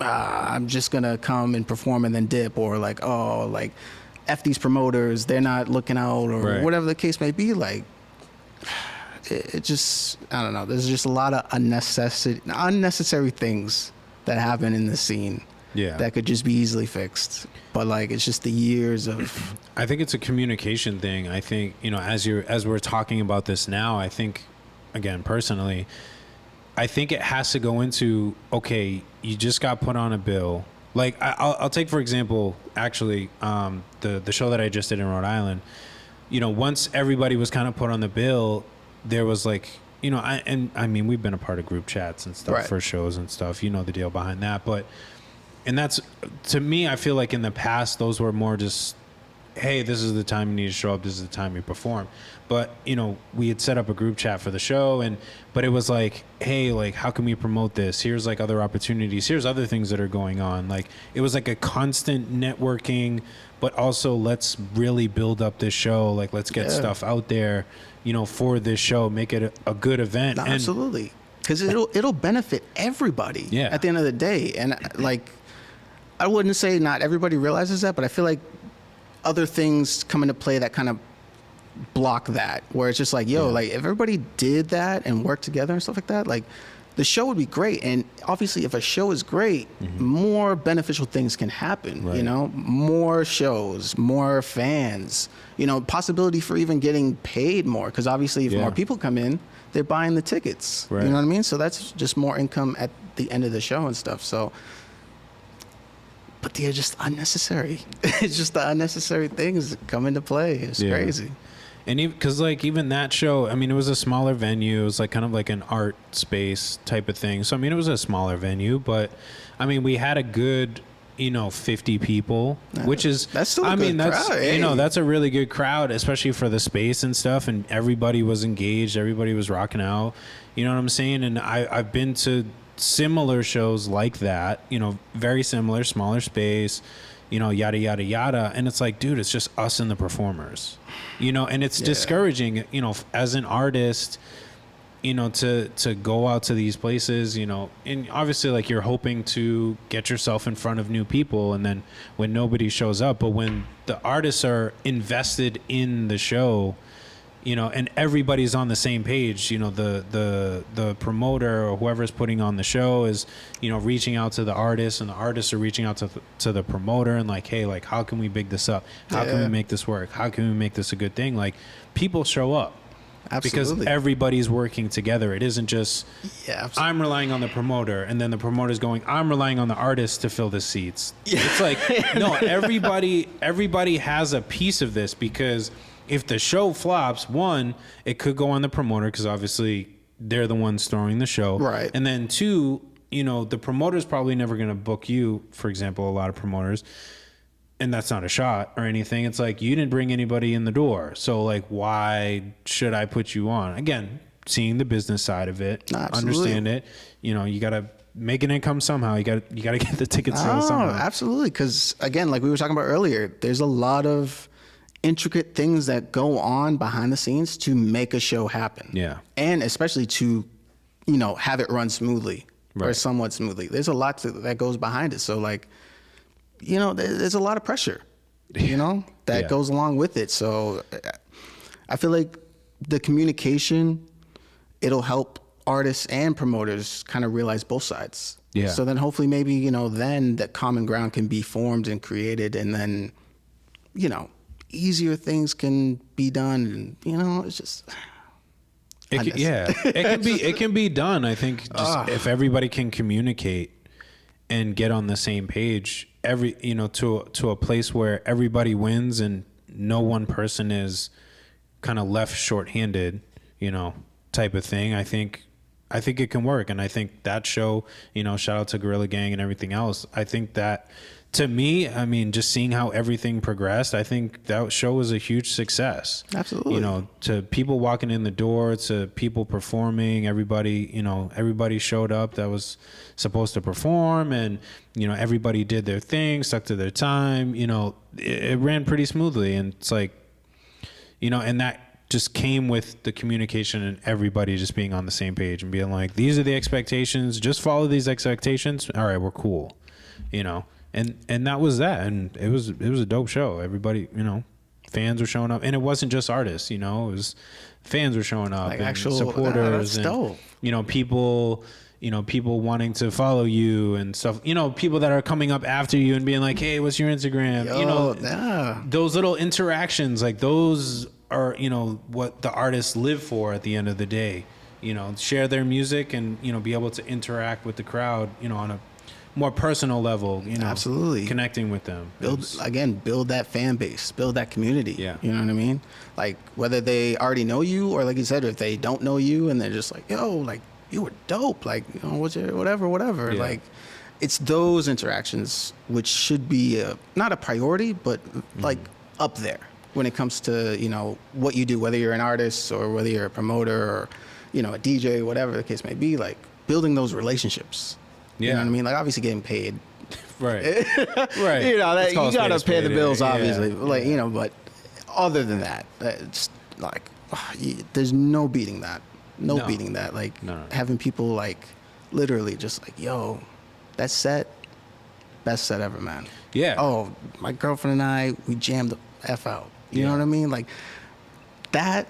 B: I'm just gonna come and perform and then dip, or like, oh, like F these promoters, they're not looking out, or whatever the case may be. Like it just, I don't know, there's just a lot of unnecessary things that happen in the scene that could just be easily fixed. But like it's just the years of
A: I think it's a communication thing. I think, you know, as we're talking about this now, I think, again, personally, I think it has to go into, okay, you just got put on a bill. Like I'll take, for example, actually, the show that I just did in Rhode Island, you know, once everybody was kind of put on the bill, there was like, you know, I mean, we've been a part of group chats and stuff for shows and stuff, you know, the deal behind that. But, and that's, to me, I feel like in the past, those were more just, hey, this is the time you need to show up. This is the time you perform. But, you know, we had set up a group chat for the show, but it was like, hey, like, how can we promote this? Here's like other opportunities. Here's other things that are going on. Like, it was like a constant networking, but also let's really build up this show. Like, let's get stuff out there, you know, for this show, make it a good event.
B: No, absolutely. Because it'll benefit everybody at the end of the day. And like, I wouldn't say not everybody realizes that, but I feel like other things come into play that kind of block that, where it's just like, yo, like if everybody did that and worked together and stuff like that, like the show would be great. And obviously if a show is great, more beneficial things can happen, you know, more shows, more fans, you know, possibility for even getting paid more. Because obviously if more people come in, they're buying the tickets, you know what I mean? So that's just more income at the end of the show and stuff. So, but they're just unnecessary. It's just the unnecessary things that come into play. It's crazy.
A: And because like even that show, I mean, it was a smaller venue. It was like kind of like an art space type of thing. So I mean, it was a smaller venue, but I mean, we had a good, you know, 50 people, which is
B: that's still a good crowd.
A: You know, that's a really good crowd, especially for the space and stuff. And everybody was engaged. Everybody was rocking out. You know what I'm saying? And I've been to similar shows like that. You know, very similar, smaller space. You know, yada, yada, yada. And it's like, dude, it's just us and the performers, you know, and it's discouraging, you know, as an artist, you know, to go out to these places, you know, and obviously like you're hoping to get yourself in front of new people. And then when nobody shows up, but when the artists are invested in the show, you know, and everybody's on the same page, you know, the promoter or whoever's putting on the show is, you know, reaching out to the artists, and the artists are reaching out to the promoter and like, hey, like, how can we big this up? How can we make this work? How can we make this a good thing? Like, people show up. Absolutely. Because everybody's working together. It isn't just, I'm relying on the promoter, and then the promoter's going, I'm relying on the artist to fill the seats. It's like, no, everybody has a piece of this, because if the show flops, one, it could go on the promoter, because obviously they're the ones throwing the show.
B: Right.
A: And then two, you know, the promoter's probably never going to book you, for example, a lot of promoters. And that's not a shot or anything. It's like, you didn't bring anybody in the door. So like, why should I put you on? Again, seeing the business side of it, understand it. You know, you got to make an income somehow. You got to get the tickets somehow.
B: Absolutely. Because again, like we were talking about earlier, there's a lot of intricate things that go on behind the scenes to make a show happen.
A: Yeah.
B: And especially to, you know, have it run smoothly or somewhat smoothly. There's a lot that goes behind it. So like, you know, there's a lot of pressure, you know, that goes along with it. So I feel like the communication, it'll help artists and promoters kind of realize both sides. Yeah. So then hopefully maybe, you know, then that common ground can be formed and created, and then, you know, easier things can be done. And, you know, it's just...
A: it can be done. I think just if everybody can communicate and get on the same page, to a place where everybody wins and no one person is kind of left shorthanded, you know, type of thing. I think it can work. And I think that show, you know, shout out to Gorilla Gang and everything else. I think that, to me, I mean, just seeing how everything progressed, I think that show was a huge success.
B: Absolutely.
A: You know, to people walking in the door, to people performing, everybody showed up that was supposed to perform, and, you know, everybody did their thing, stuck to their time. You know, it ran pretty smoothly. And it's like, you know, and that just came with the communication and everybody just being on the same page and being like, these are the expectations, just follow these expectations. All right, we're cool, you know. And that was that, and it was a dope show. Everybody, you know, fans were showing up, and it wasn't just artists, you know, it was fans were showing up, like, and actual supporters, and dope. You know, people wanting to follow you and stuff. You know, people that are coming up after you and being like, hey, what's your Instagram? You know, those little interactions, like those are, you know, what the artists live for at the end of the day. You know, share their music and, you know, be able to interact with the crowd, you know, on a more personal level, you know. Absolutely. Connecting with them.
B: Build that fan base, build that community. Yeah. You know what I mean? Like, whether they already know you, or like you said, if they don't know you and they're just like, yo, like, you were dope, like, you know, what's your whatever. Yeah. Like, it's those interactions which should be not a priority, but like up there when it comes to, you know, what you do, whether you're an artist or whether you're a promoter or, you know, a DJ, whatever the case may be, like building those relationships. You know what I mean? Like obviously getting paid.
A: Right. Right.
B: You know, that, you got to pay the bills,
A: yeah.
B: obviously. Like, you know, but other than that, it's like, there's no beating that. No beating that. Like having people like literally just like, yo, that set, best set ever, man.
A: Yeah.
B: Oh, my girlfriend and I, we jammed the F out. You know what I mean? Like that.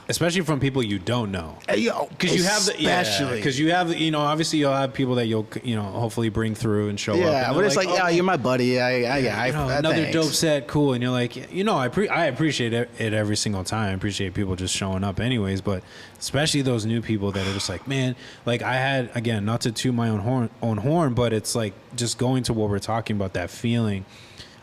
A: Especially from people you don't know.
B: Because
A: you have because you have, you know, obviously you'll have people that you'll, you know, hopefully bring through and show up.
B: Yeah, but it's like,
A: oh,
B: you're my buddy.
A: you know, another
B: thanks.
A: dope set, cool. And you're like, you know, I appreciate it every single time. I appreciate people just showing up anyways, but especially those new people that are just like, man, like I had, again, not to toot my own horn, but it's like just going to what we're talking about, that feeling.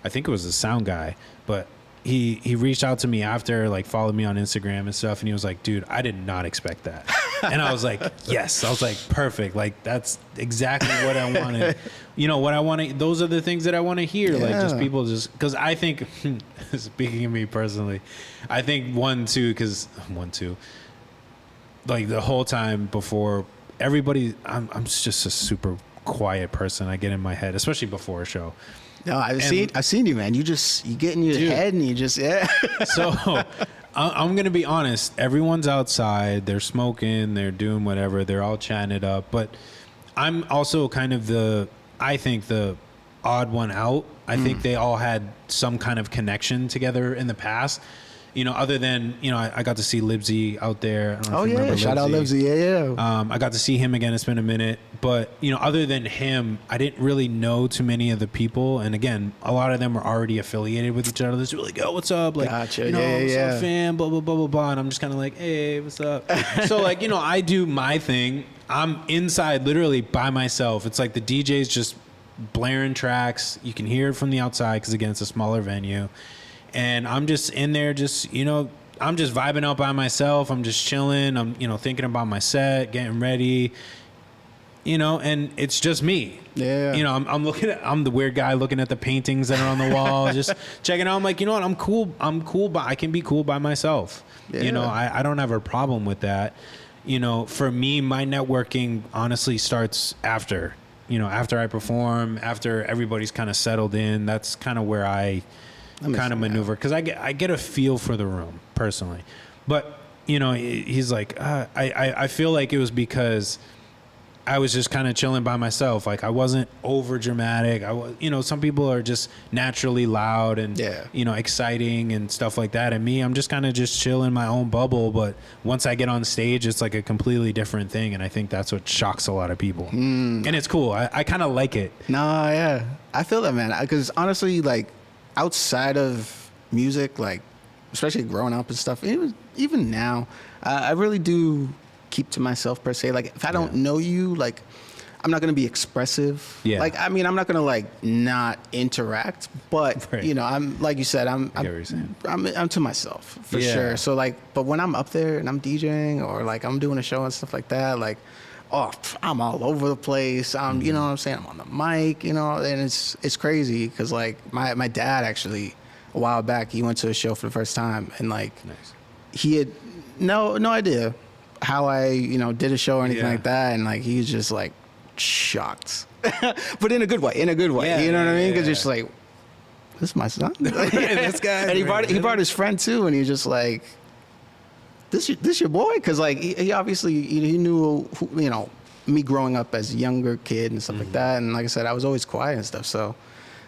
A: I think it was the sound guy, but he reached out to me after, like followed me on Instagram and stuff, and he was like, dude, I did not expect that. And I was like, yes. I was like, perfect. Like that's exactly what I wanted. You know what I want to, those are the things that I want to hear. Like just people just, because I think, speaking of me personally, I think like the whole time before everybody, I'm just a super quiet person. I get in my head, especially before a show.
B: No, I've seen you, man. You get in your head and you just,
A: So I'm going to be honest. Everyone's outside. They're smoking. They're doing whatever. They're all chatting it up. But I'm also kind of I think the odd one out. I think they all had some kind of connection together in the past. You know, other than, you know, I got to see Libsy out there. I don't know if you remember
B: shout out Libsy, yeah.
A: I got to see him again. It's been a minute. But, you know, other than him, I didn't really know too many of the people. And again, a lot of them were already affiliated with each other. They're like, yo, what's up? Like,
B: gotcha.
A: You know, what's up, fam? Blah, blah, blah, blah, blah. And I'm just kind of like, hey, what's up? So, like, you know, I do my thing. I'm inside literally by myself. It's like the DJ's just blaring tracks. You can hear it from the outside because, again, it's a smaller venue. And I'm just in there just, you know, I'm just vibing out by myself. I'm just chilling. I'm, you know, thinking about my set, getting ready, you know, and it's just me.
B: Yeah.
A: You know, I'm the weird guy looking at the paintings that are on the wall, just checking out. I'm like, you know what? I'm cool, but I can be cool by myself. Yeah. You know, I don't have a problem with that. You know, for me, my networking honestly starts after I perform, after everybody's kind of settled in. That's kind of where I kind of maneuver, because I get a feel for the room personally. But you know, he's like, I feel like it was because I was just kind of chilling by myself. Like I wasn't over dramatic. I was, you know, some people are just naturally loud and you know, exciting and stuff like that. And me, I'm just kind of just chill in my own bubble. But once I get on stage, it's like a completely different thing. And I think that's what shocks a lot of people. And it's cool. I kind of like it.
B: No, yeah, I feel that, man. Because honestly, like, outside of music, like especially growing up and stuff, even now, I really do keep to myself per se. Like if I don't know you, like I'm not gonna be expressive. Yeah. Like I mean, I'm not gonna like not interact, but you know, I'm like you said, I'm to myself for sure. So like, but when I'm up there and I'm DJing or like I'm doing a show and stuff like that, like, oh, I'm all over the place. You know what I'm saying? I'm on the mic, you know, and it's crazy because like my dad actually a while back, he went to a show for the first time and like he had no idea how I, you know, did a show or anything like that. And like, he was just like shocked, but in a good way, you know what I mean? Cause just like, this is my son.
A: This guy.
B: And he brought his friend too. And he was just like, this your boy? Cause like, he obviously, he knew who, you know, me growing up as a younger kid and stuff like that. And like I said, I was always quiet and stuff. So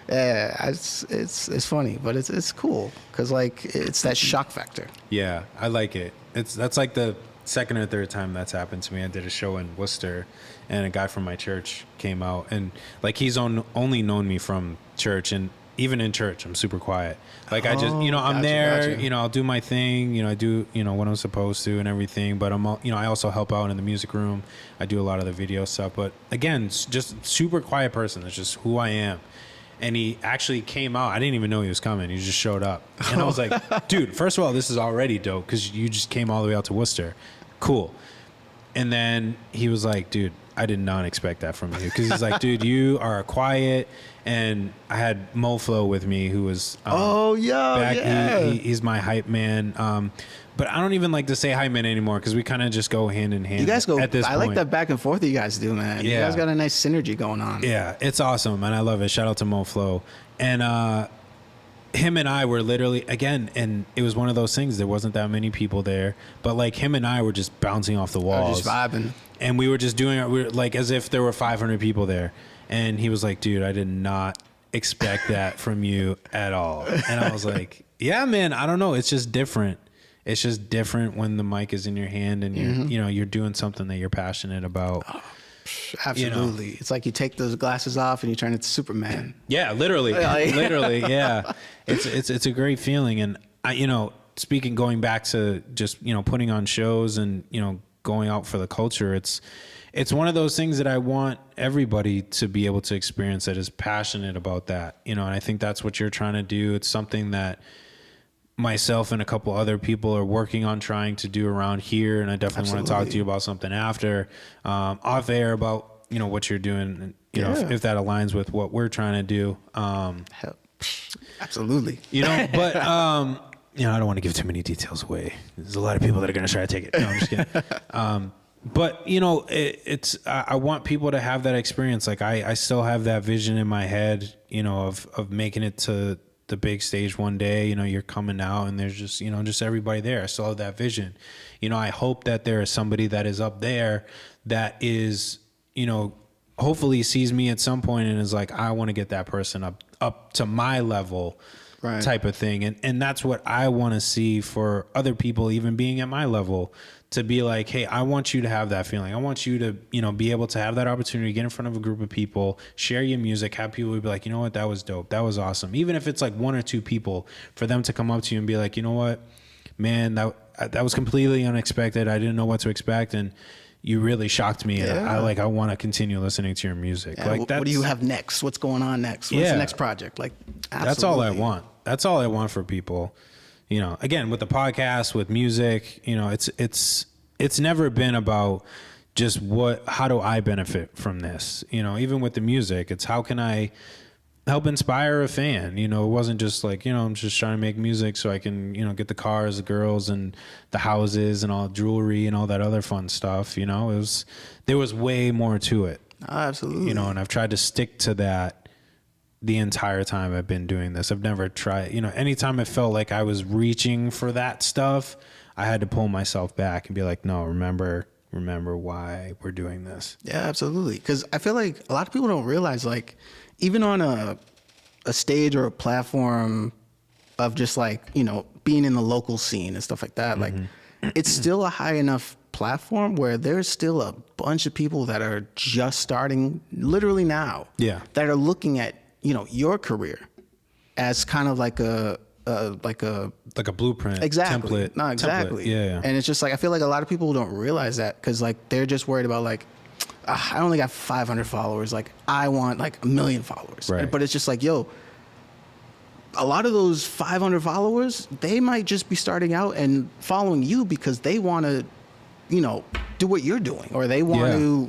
B: yeah, it's funny, but it's cool. Cause like, it's that shock factor.
A: Yeah. I like it. That's like the second or third time that's happened to me. I did a show in Worcester and a guy from my church came out and like he's only known me from church, and even in church I'm super quiet. Like I just, you know, I'm there, you know, I'll do my thing, you know, I do, you know, what I'm supposed to and everything, but you know, I also help out in the music room. I do a lot of the video stuff, but again, just super quiet person. That's just who I am. And he actually came out. I didn't even know he was coming. He just showed up. And I was like, dude, first of all, this is already dope because you just came all the way out to Worcester. Cool. And then he was like, dude, I did not expect that from you. Because he's like, dude, you are quiet. And I had MoFlo with me, who was he's my hype man. But I don't even like to say hype man anymore because we kind of just go hand in hand.
B: You guys go.
A: At this
B: I
A: point.
B: like that back and forth that you guys do, man.
A: Yeah.
B: You guys got a nice synergy going on.
A: Yeah, it's awesome, and I love it. Shout out to MoFlo. And him and I were literally, again, and it was one of those things. There wasn't that many people there, but like him and I were just bouncing off the walls,
B: just vibing,
A: and we were just doing it. We were like as if there were 500 people there, and he was like, "Dude, I did not expect that from you at all." And I was like, "Yeah, man, I don't know. It's just different. It's just different when the mic is in your hand and you're you're doing something that you're passionate about."
B: Oh, absolutely. You know? It's like you take those glasses off and you turn into Superman.
A: Yeah, literally. Literally, yeah. It's a great feeling. And I, going back to just, putting on shows and, going out for the culture, it's one of those things that I want everybody to be able to experience that is passionate about that, and I think that's what you're trying to do. It's something that myself and a couple other people are working on trying to do around here, and I definitely want to talk to you about something after off air about what you're doing, and if that aligns with what we're trying to do.
B: Absolutely.
A: But I don't want to give too many details away. There's a lot of people that are going to try to take it. No, I'm just kidding. But I want people to have that experience. Like I still have that vision in my head, of making it to the big stage one day. You're coming out and there's just, just everybody there. I still have that vision. I hope that there is somebody that is up there that is, hopefully sees me at some point and is like, I want to get that person up to my level. Right. Type of thing. And that's what I want to see for other people, even being at my level, to be like, hey, I want you to have that feeling. I want you to, be able to have that opportunity, get in front of a group of people, share your music, have people be like, you know what, that was dope. That was awesome. Even if it's like one or two people, for them to come up to you and be like, you know what, man, that was completely unexpected. I didn't know what to expect. And you really shocked me. And I want to continue listening to your music.
B: Yeah, what do you have next? What's going on next? What's the next project? Like, absolutely.
A: That's all I want. That's all I want for people. Again, with the podcast, with music, it's never been about just how do I benefit from this? Even with the music, it's how can I help inspire a fan? It wasn't just like, I'm just trying to make music so I can, get the cars, the girls and the houses and all jewelry and all that other fun stuff. There was way more to it.
B: Absolutely.
A: And I've tried to stick to that the entire time I've been doing this. I've never tried, anytime it felt like I was reaching for that stuff, I had to pull myself back and be like, no, remember why we're doing this.
B: Yeah, absolutely. Because I feel like a lot of people don't realize, like, even on a stage or a platform of just like, being in the local scene and stuff like that, like it's still a high enough platform where there's still a bunch of people that are just starting literally now. Yeah. That are looking at, your career as kind of like a
A: blueprint.
B: Exactly.
A: Template.
B: No, exactly.
A: Template. Yeah.
B: And it's just like, I feel like a lot of people don't realize that because like they're just worried about like, I only got 500 followers. Like I want like 1 million followers. Right. But it's just like, a lot of those 500 followers, they might just be starting out and following you because they want to, do what you're doing, or they want to,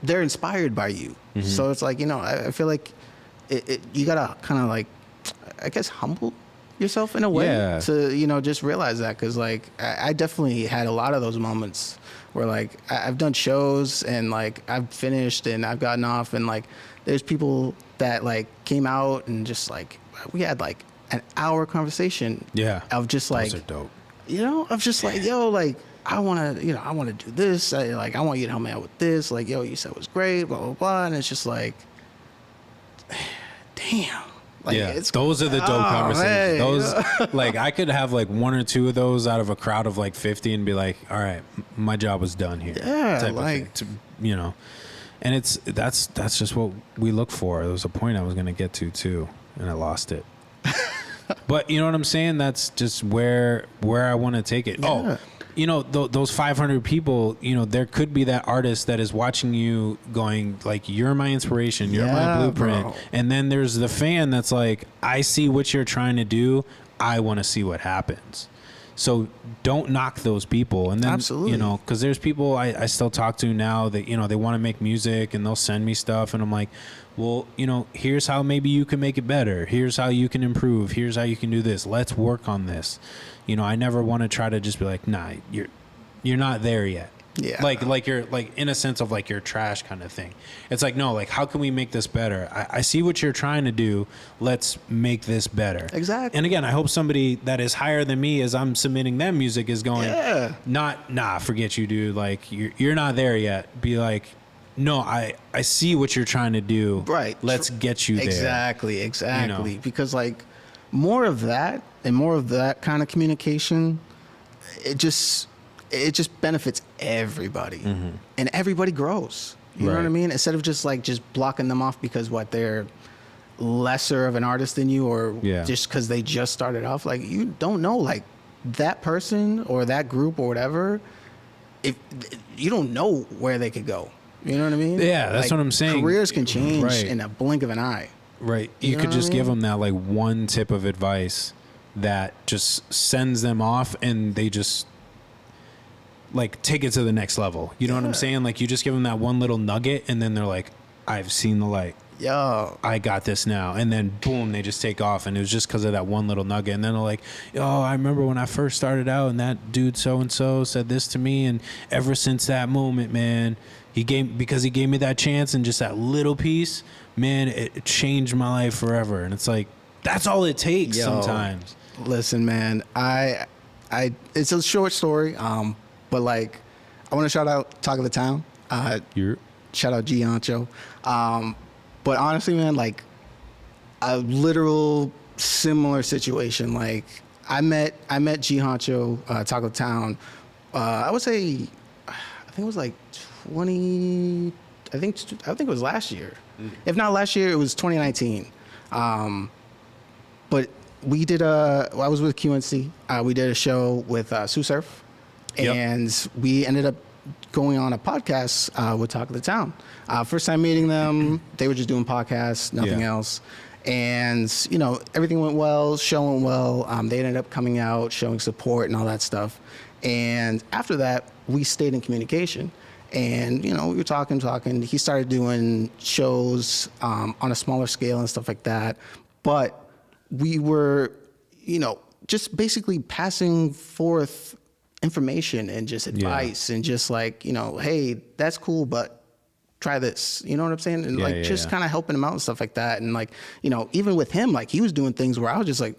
B: they're inspired by you. Mm-hmm. So it's like, I feel like you gotta kind of like, I guess, humble yourself in a way to, just realize that. Cause like, I definitely had a lot of those moments where like, I've done shows and like I've finished and I've gotten off and like, there's people that like came out and just like, we had like an hour conversation. Yeah. Of just like,
A: those are dope.
B: Of just like, like, I want to do this. I want you to help me out with this. Like, you said it was great, blah, blah, blah. And it's just like, damn. Like,
A: those are the dope conversations. Hey. Those, like, I could have like one or two of those out of a crowd of like 50 and be like, all right, my job was done here.
B: Yeah, like,
A: and that's just what we look for. There was a point I was going to get to too, and I lost it. But you know what I'm saying? That's just where I want to take it. Yeah. Those 500 people, there could be that artist that is watching you going like, you're my inspiration, you're my blueprint. Bro. And then there's the fan that's like, I see what you're trying to do. I want to see what happens. So don't knock those people. And then,
B: Absolutely.
A: you know, because there's people I still talk to now that, you know, they want to make music and they'll send me stuff. And I'm like, well, you know, here's how maybe you can make it better. Here's how you can improve. Here's how you can do this. Let's work on this. You know, I never want to try to just be like, nah, you're not there yet.
B: Yeah.
A: Like you're like in a sense of like you're trash kind of thing. It's like, no, like how can we make this better? I see what you're trying to do. Let's make this better.
B: Exactly.
A: And again, I hope somebody that is higher than me as I'm submitting them music is going, forget you, dude. Like you're not there yet. Be like, no, I see what you're trying to do.
B: Right.
A: Let's get you there.
B: Exactly.
A: You know?
B: Because like more of that and more of that kind of communication, it just benefits everybody, and everybody grows. You know what I mean? Instead of just blocking them off because they're lesser of an artist than you, or just because they just started off. Like, you don't know, like, that person or that group or whatever, if you don't know where they could go. You know what I mean?
A: Yeah, that's what I'm saying.
B: Careers can change in a blink of an eye.
A: Right. You could just give them that like one tip of advice that just sends them off, and they just like take it to the next level. You know what I'm saying? Like, you just give them that one little nugget, and then they're like, I've seen the light.
B: Yo,
A: I got this now. And then boom, they just take off. And it was just because of that one little nugget. And then they're like, oh, I remember when I first started out and that dude so-and-so said this to me. And ever since that moment, man, because he gave me that chance and just that little piece, man, it changed my life forever. And it's like, that's all it takes sometimes.
B: Listen, man, it's a short story. But like, I want to shout out Talk of the Town. Shout out G Honcho. But honestly, man, like a literal similar situation. Like, I met G Honcho, Talk of the Town. I would say, I think it was like 20. I think it was last year. If not last year, it was 2019. But we did I was with QNC. We did a show with Sue Surf. And we ended up going on a podcast with Talk of the Town. First time meeting them, they were just doing podcasts, nothing else. And, you know, everything went well, show went well. They ended up coming out, showing support and all that stuff. And after that, we stayed in communication. And, you know, we were talking. He started doing shows on a smaller scale and stuff like that. But we were, you know, just basically passing forth information and just advice and just like, you know, hey, that's cool, but try this. You know what I'm saying? And kind of helping him out and stuff like that. And like, you know, even with him, like, he was doing things where I was just like,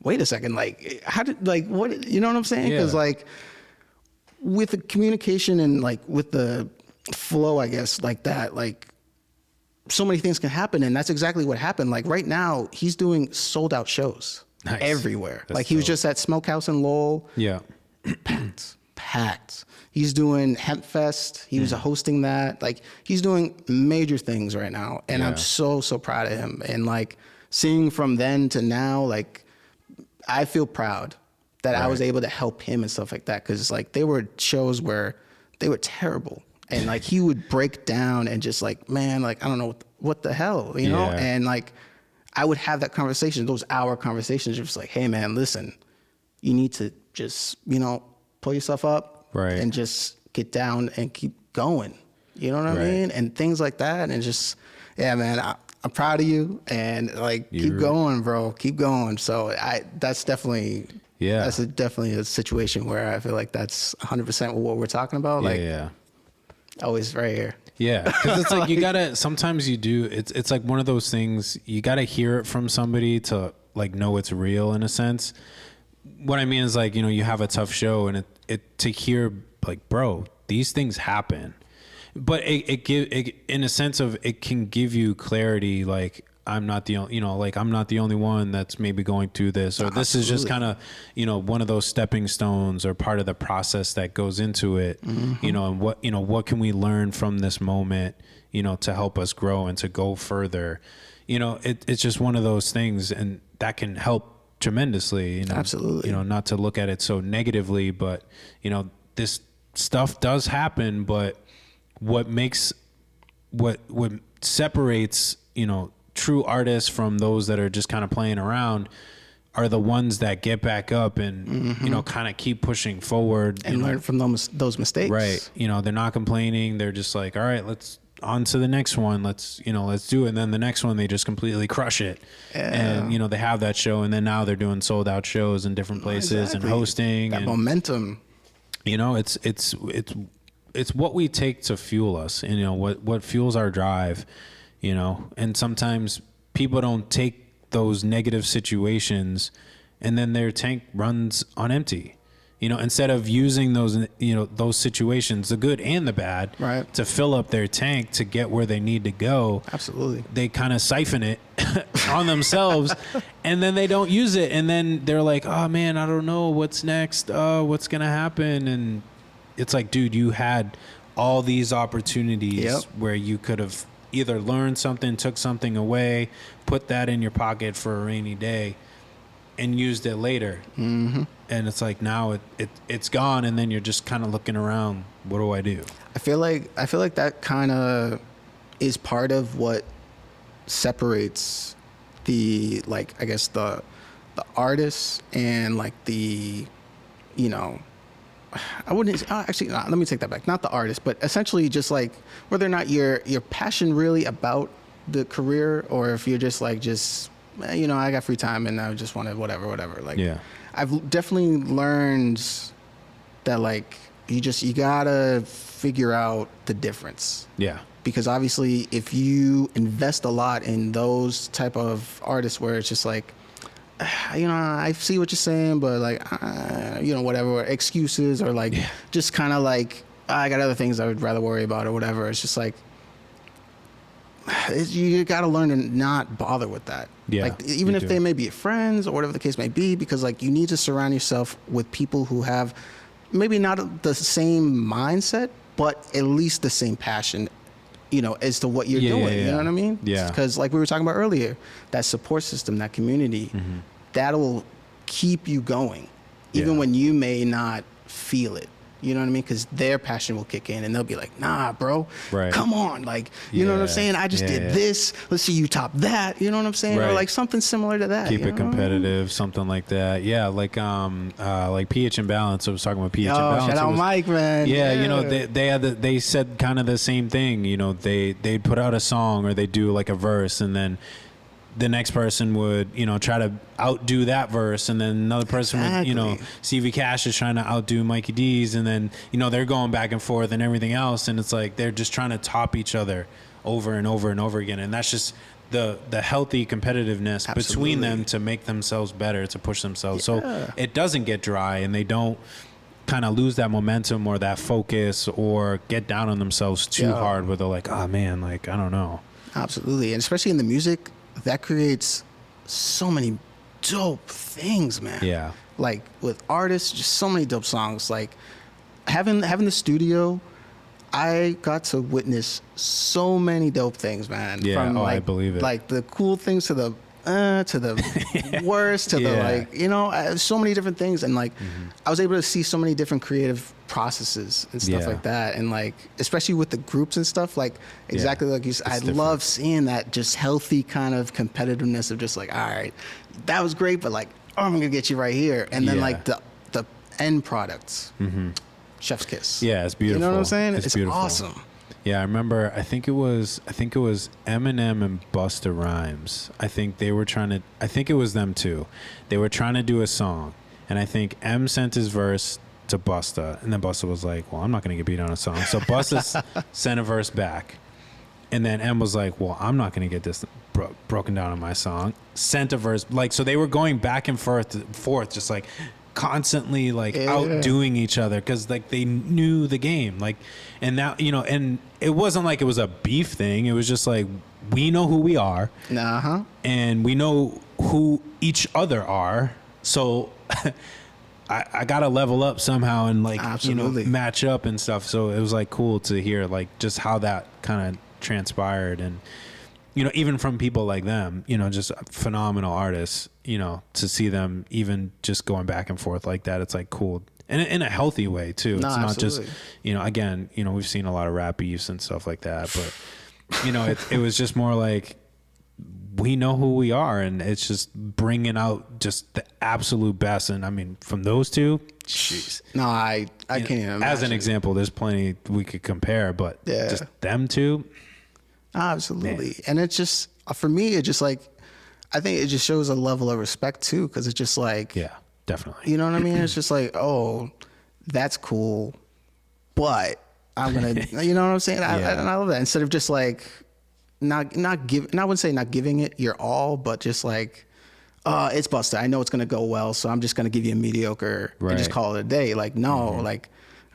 B: wait a second, like, how did, like, what, you know what I'm saying? Because like with the communication and like with the flow, I guess, like that, like so many things can happen. And that's exactly what happened. Like right now, he's doing sold out shows everywhere. That's like he was just at Smokehouse in Lowell. Yeah. Packed. He's doing Hemp Fest. He was hosting that. Like, he's doing major things right now. And I'm so proud of him. And like seeing from then to now, like, I feel proud that I was able to help him and stuff like that. Cause like there were shows where they were terrible. And like he would break down and just like, man, like, I don't know what the hell, you know? And like I would have that conversation, those hour conversations, just like, hey man, listen, you need to just, you know, pull yourself up and just get down and keep going. You know what I mean? And things like that. And just, yeah, man, I'm proud of you, and like, keep going, bro. Keep going. So that's definitely, definitely a situation where I feel like that's 100% what we're talking about. Like, always right here. Yeah.
A: Cause it's like, you gotta, sometimes you do, it's like one of those things, you gotta hear it from somebody to like know it's real in a sense. What I mean is like, you know, you have a tough show, and it to hear like, bro, these things happen, but it in a sense of, it can give you clarity. Like, I'm not the only, you know, like, I'm not the only one that's maybe going through this, or this is just kind of, you know, one of those stepping stones or part of the process that goes into it, you know, and what can we learn from this moment, you know, to help us grow and to go further. You know, it's just one of those things, and that can help tremendously, you know. Absolutely. You know, not to look at it so negatively, but you know, this stuff does happen, but what separates, you know, true artists from those that are just kind of playing around are the ones that get back up and, you know, kind of keep pushing forward.
B: And learn from those mistakes.
A: Right. You know, they're not complaining. They're just like, all right, let's on to the next one. Let's do it. And then the next one, they just completely crush it. Yeah. And, you know, they have that show. And then now they're doing sold out shows in different places and hosting.
B: That momentum.
A: You know, it's what we take to fuel us. And, you know, what fuels our drive, you know, and sometimes people don't take those negative situations and then their tank runs on empty, you know, instead of using those, you know, those situations, the good and the bad,
B: right,
A: to fill up their tank to get where they need to go.
B: Absolutely.
A: They kind of siphon it on themselves and then they don't use it. And then they're like, oh man, I don't know what's next. What's going to happen? And it's like, dude, you had all these opportunities where you could have either learned something, took something away, put that in your pocket for a rainy day, and used it later. Mm-hmm. And it's like now it's gone, and then you're just kind of looking around. What do I do?
B: I feel like that kind of is part of what separates the, like, I guess the artists and like the, you know, I wouldn't actually. Let me take that back. Not the artist, but essentially just like whether or not your passion really about the career, or if you're just like you know, I got free time and I just want to whatever. Like, yeah, I've definitely learned that like you gotta figure out the difference.
A: Yeah.
B: Because obviously, if you invest a lot in those type of artists, where it's just like, you know, I see what you're saying, but like, you know, whatever, excuses, or like, just kind of like, I got other things I would rather worry about or whatever. It's just like, you got to learn to not bother with that.
A: Yeah,
B: like, even if they may be friends or whatever the case may be, because like you need to surround yourself with people who have maybe not the same mindset, but at least the same passion, you know, as to what you're doing. You know what I mean?
A: Yeah.
B: Because like we were talking about earlier, that support system, that community, that'll keep you going, even when you may not feel it. You know what I mean? Because their passion will kick in and they'll be like, nah, bro, come on. Like, you know what I'm saying? I just did this. Let's see you top that. You know what I'm saying? Or like something similar to that.
A: Keep it competitive, something like that. Yeah, like pH and balance. I was talking about pH and balance.
B: Shout out Mike, man.
A: Yeah, you know, they said kind of the same thing. You know, they'd put out a song or they do like a verse, and then the next person would, you know, try to outdo that verse, and then another person would, you know, CV Cash is trying to outdo Mikey D's, and then, you know, they're going back and forth and everything else, and it's like they're just trying to top each other over and over and over again, and that's just the healthy competitiveness between them to make themselves better, to push themselves, so it doesn't get dry and they don't kind of lose that momentum or that focus or get down on themselves too hard where they're like, oh man, like I don't know.
B: Absolutely. And especially in the music, that creates so many dope things, man.
A: Yeah.
B: Like with artists, just so many dope songs. Like having the studio, I got to witness so many dope things, man.
A: Yeah.
B: From
A: I believe it.
B: Like the cool things to the worst to the like, you know, so many different things. And like, I was able to see so many different creative processes and stuff like that. And like, especially with the groups and stuff, like exactly like you said, I love seeing that just healthy kind of competitiveness of just like, all right, that was great, but like, oh, I'm going to get you right here. And then like the end products, chef's kiss.
A: Yeah. It's beautiful.
B: You know what I'm saying? It's
A: beautiful.
B: Awesome.
A: Yeah, I remember. I think it was Eminem and Busta Rhymes. I think it was them two. They were trying to do a song, and I think M sent his verse to Busta, and then Busta was like, "Well, I'm not gonna get beat on a song." So Busta sent a verse back, and then M was like, "Well, I'm not gonna get this broken down on my song." Sent a verse, like, so they were going back and forth, just like constantly like outdoing each other because like they knew the game, like, and now, you know, and it wasn't like it was a beef thing. It was just like, we know who we are, and we know who each other are, so I gotta level up somehow and like you know, match up and stuff. So it was like cool to hear like just how that kind of transpired, and you know, even from people like them, you know, just phenomenal artists, you know, to see them even just going back and forth like that, it's like cool. And in a healthy way too. It's not just, you know, again, you know, we've seen a lot of rap beefs and stuff like that, but you know, it was just more like we know who we are, and it's just bringing out just the absolute best. And I mean, from those two, jeez.
B: No, I can't even imagine.
A: As an example, there's plenty we could compare, but just them two.
B: Absolutely.
A: Man.
B: And it's just, for me, it just like, I think it just shows a level of respect too. Cause it's just like,
A: yeah, definitely.
B: You know what I mean? It's just like, oh, that's cool. But I'm going to, you know what I'm saying? I love that. Instead of just like, I wouldn't say not giving it your all, but just like, it's busted. I know it's going to go well, so I'm just going to give you a mediocre and just call it a day. Like, no, like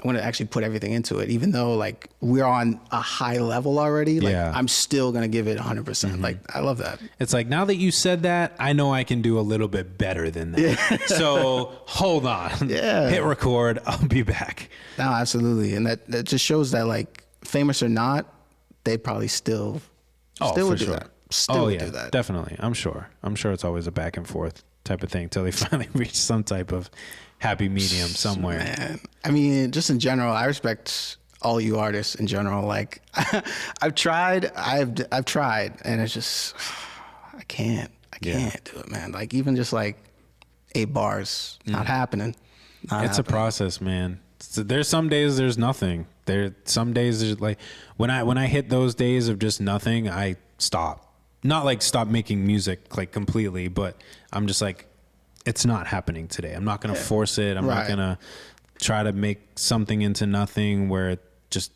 B: I want to actually put everything into it, even though like we're on a high level already. Like I'm still going to give it 100%. Like, I love that.
A: It's like, now that you said that, I know I can do a little bit better than that. Yeah. So hold on. Yeah. Hit record. I'll be back.
B: No, absolutely. And that just shows that like, famous or not, they probably still would do that. Still would do that.
A: Definitely. I'm sure it's always a back and forth type of thing till they finally reach some type of happy medium somewhere.
B: Man. I mean, just in general, I respect all you artists in general. Like I've tried, and it's just, I can't do it, man. Like even just like 8 bars, not happening.
A: It's a process, man. So there's some days there's nothing. Some days there's like, when I hit those days of just nothing, I stop. Not like stop making music like completely, but I'm just like, it's not happening today. I'm not going to force it. I'm not going to try to make something into nothing where it just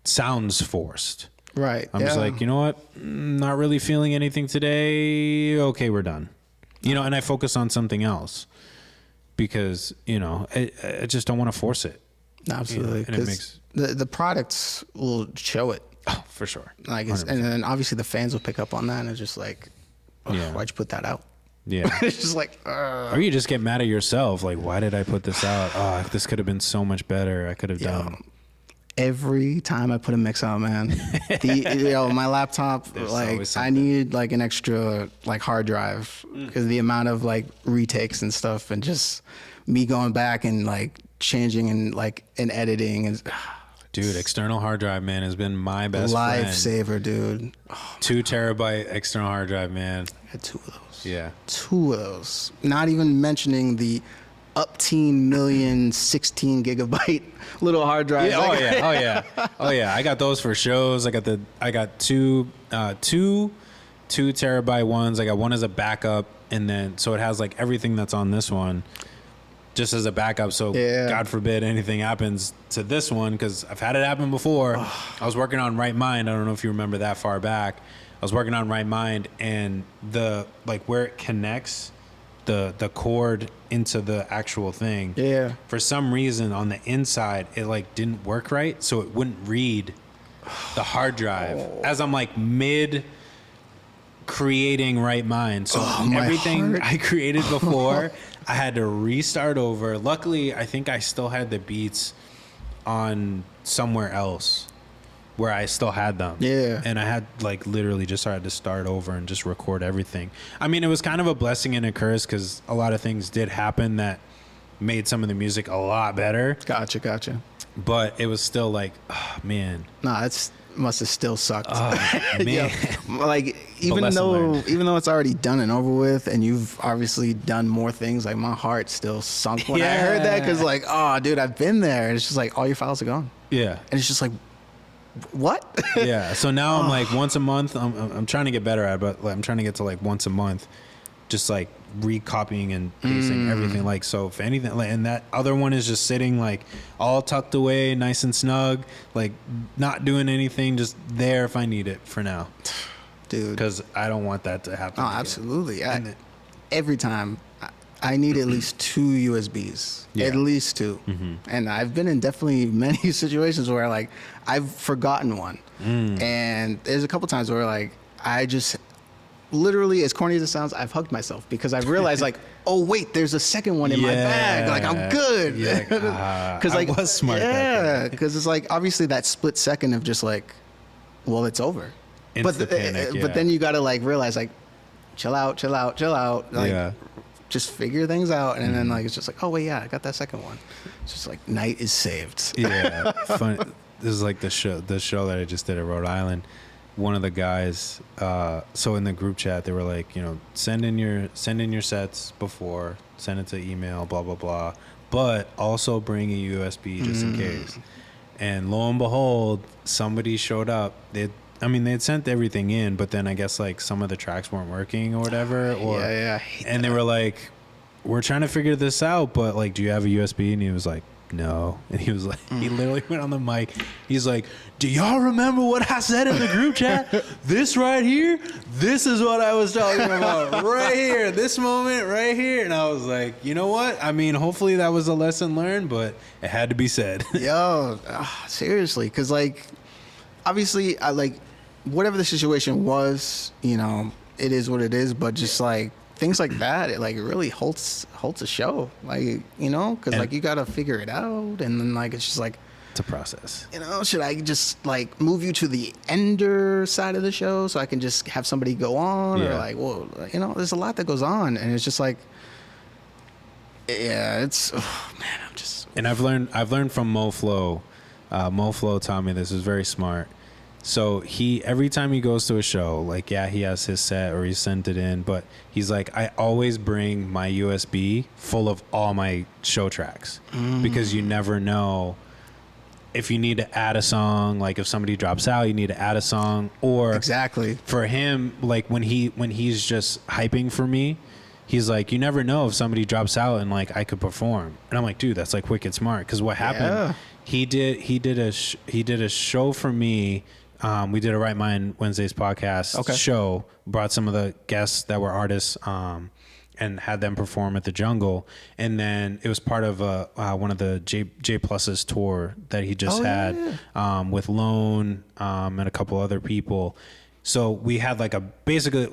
A: sounds forced.
B: Right.
A: I'm just like, you know what? Not really feeling anything today. Okay, we're done. You know, and I focus on something else because, you know, I just don't want to force it.
B: Absolutely.
A: You know, and it makes
B: the products will show it.
A: Oh, for sure.
B: Like, and then obviously the fans will pick up on that, and it's just like, why'd you put that out?
A: Yeah.
B: It's just like,
A: or you just get mad at yourself. Like, why did I put this out? Oh, this could have been so much better. I could have done.
B: Every time I put a mix out, man, my laptop, there's like, I need like an extra like hard drive because the amount of like retakes and stuff, and just me going back and like changing and like and editing and.
A: Dude, external hard drive, man, has been my best
B: lifesaver, dude.
A: Oh, 2 terabyte external hard drive, man.
B: I had 2 of those.
A: Yeah.
B: 2 of those. Not even mentioning the upteen million 16 gigabyte little hard drives.
A: Yeah, oh yeah. I got those for shows. I got two 2 terabyte ones. I got one as a backup, and then so it has like everything that's on this one. Just as a backup, so God forbid anything happens to this one, because I've had it happen before. I was working on Right Mind. I don't know if you remember that far back. I was working on Right Mind, and the like where it connects the cord into the actual thing.
B: Yeah.
A: For some reason on the inside it like didn't work right, so it wouldn't read the hard drive as I'm like mid creating Right Mind. So everything I created before. I had to restart over. Luckily, I think I still had the beats on somewhere else where I still had them.
B: Yeah.
A: And I had like literally just started to start over and just record everything. I mean, it was kind of a blessing and a curse because a lot of things did happen that made some of the music a lot better.
B: Gotcha.
A: But it was still like, oh, man.
B: Nah, it's must have still sucked.
A: Man.
B: Like even though it's already done and over with, and you've obviously done more things, like my heart still sunk when I heard that, because like, oh dude, I've been there, and it's just like all your files are gone.
A: Yeah.
B: And it's just like, what?
A: Yeah. So now I'm like once a month. I'm trying to get better at it, but I'm trying to get to like once a month, just like recopying and pasting everything. Like, so if anything, like, and that other one is just sitting like all tucked away, nice and snug, like not doing anything, just there if I need it for now,
B: dude.
A: Because I don't want that to happen.
B: Oh, again. Absolutely. Every time I need at least 2 USBs, at least 2. And I've been in definitely many situations where like I've forgotten one, and there's a couple times where like I just literally, as corny as it sounds, I've hugged myself because I've realized like, oh wait, there's a second one in my bag. Like I'm good. Because like,
A: I was smart.
B: Yeah, because it's like obviously that split second of just like, well, it's over.
A: Instant panic,
B: but then you gotta like realize like, chill out. Like, just figure things out, and then like it's just like, oh wait, I got that second one. It's just like night is saved.
A: Yeah, fun. This is like the show that I just did at Rhode Island. one of the guys, so in the group chat, they were like, you know, send in your sets before, send it to email, blah, blah, blah. But also bring a USB just in case. And lo and behold, somebody showed up. They'd sent everything in, but then I guess like some of the tracks weren't working or whatever. And they were like, we're trying to figure this out, but like, do you have a USB? And he was like, no. And he was like, he literally went on the mic. He's like, do y'all remember what I said in the group chat? This right here, this is what I was talking about right here, this moment right here. And I was like, you know what? I mean, hopefully that was a lesson learned, but it had to be said.
B: Yo, seriously. Cause like, obviously I like whatever the situation was, you know, it is what it is, but just like, things like that, it like really halts a show, like, you know, because like you gotta figure it out, and then like it's just like
A: it's a process.
B: You know, should I just like move you to the ender side of the show so I can just have somebody go on, or like, well, you know, there's a lot that goes on, and it's just like, yeah, it's man, I'm just.
A: And I've learned from MoFlo. MoFlo taught me this. Is very smart. So every time he goes to a show, like, yeah, he has his set or he sent it in, but he's like, I always bring my USB full of all my show tracks because you never know if you need to add a song, like if somebody drops out, you need to add a song, or
B: exactly
A: for him, like when he's just hyping for me, he's like, you never know if somebody drops out and like I could perform. And I'm like, dude, that's like wicked smart. Cause what happened, he did a show for me. We did a Right Mind Wednesdays podcast show, brought some of the guests that were artists, and had them perform at the Jungle. And then it was part of one of the J Plus's tour that he just had with Lone and a couple other people. So we had like basically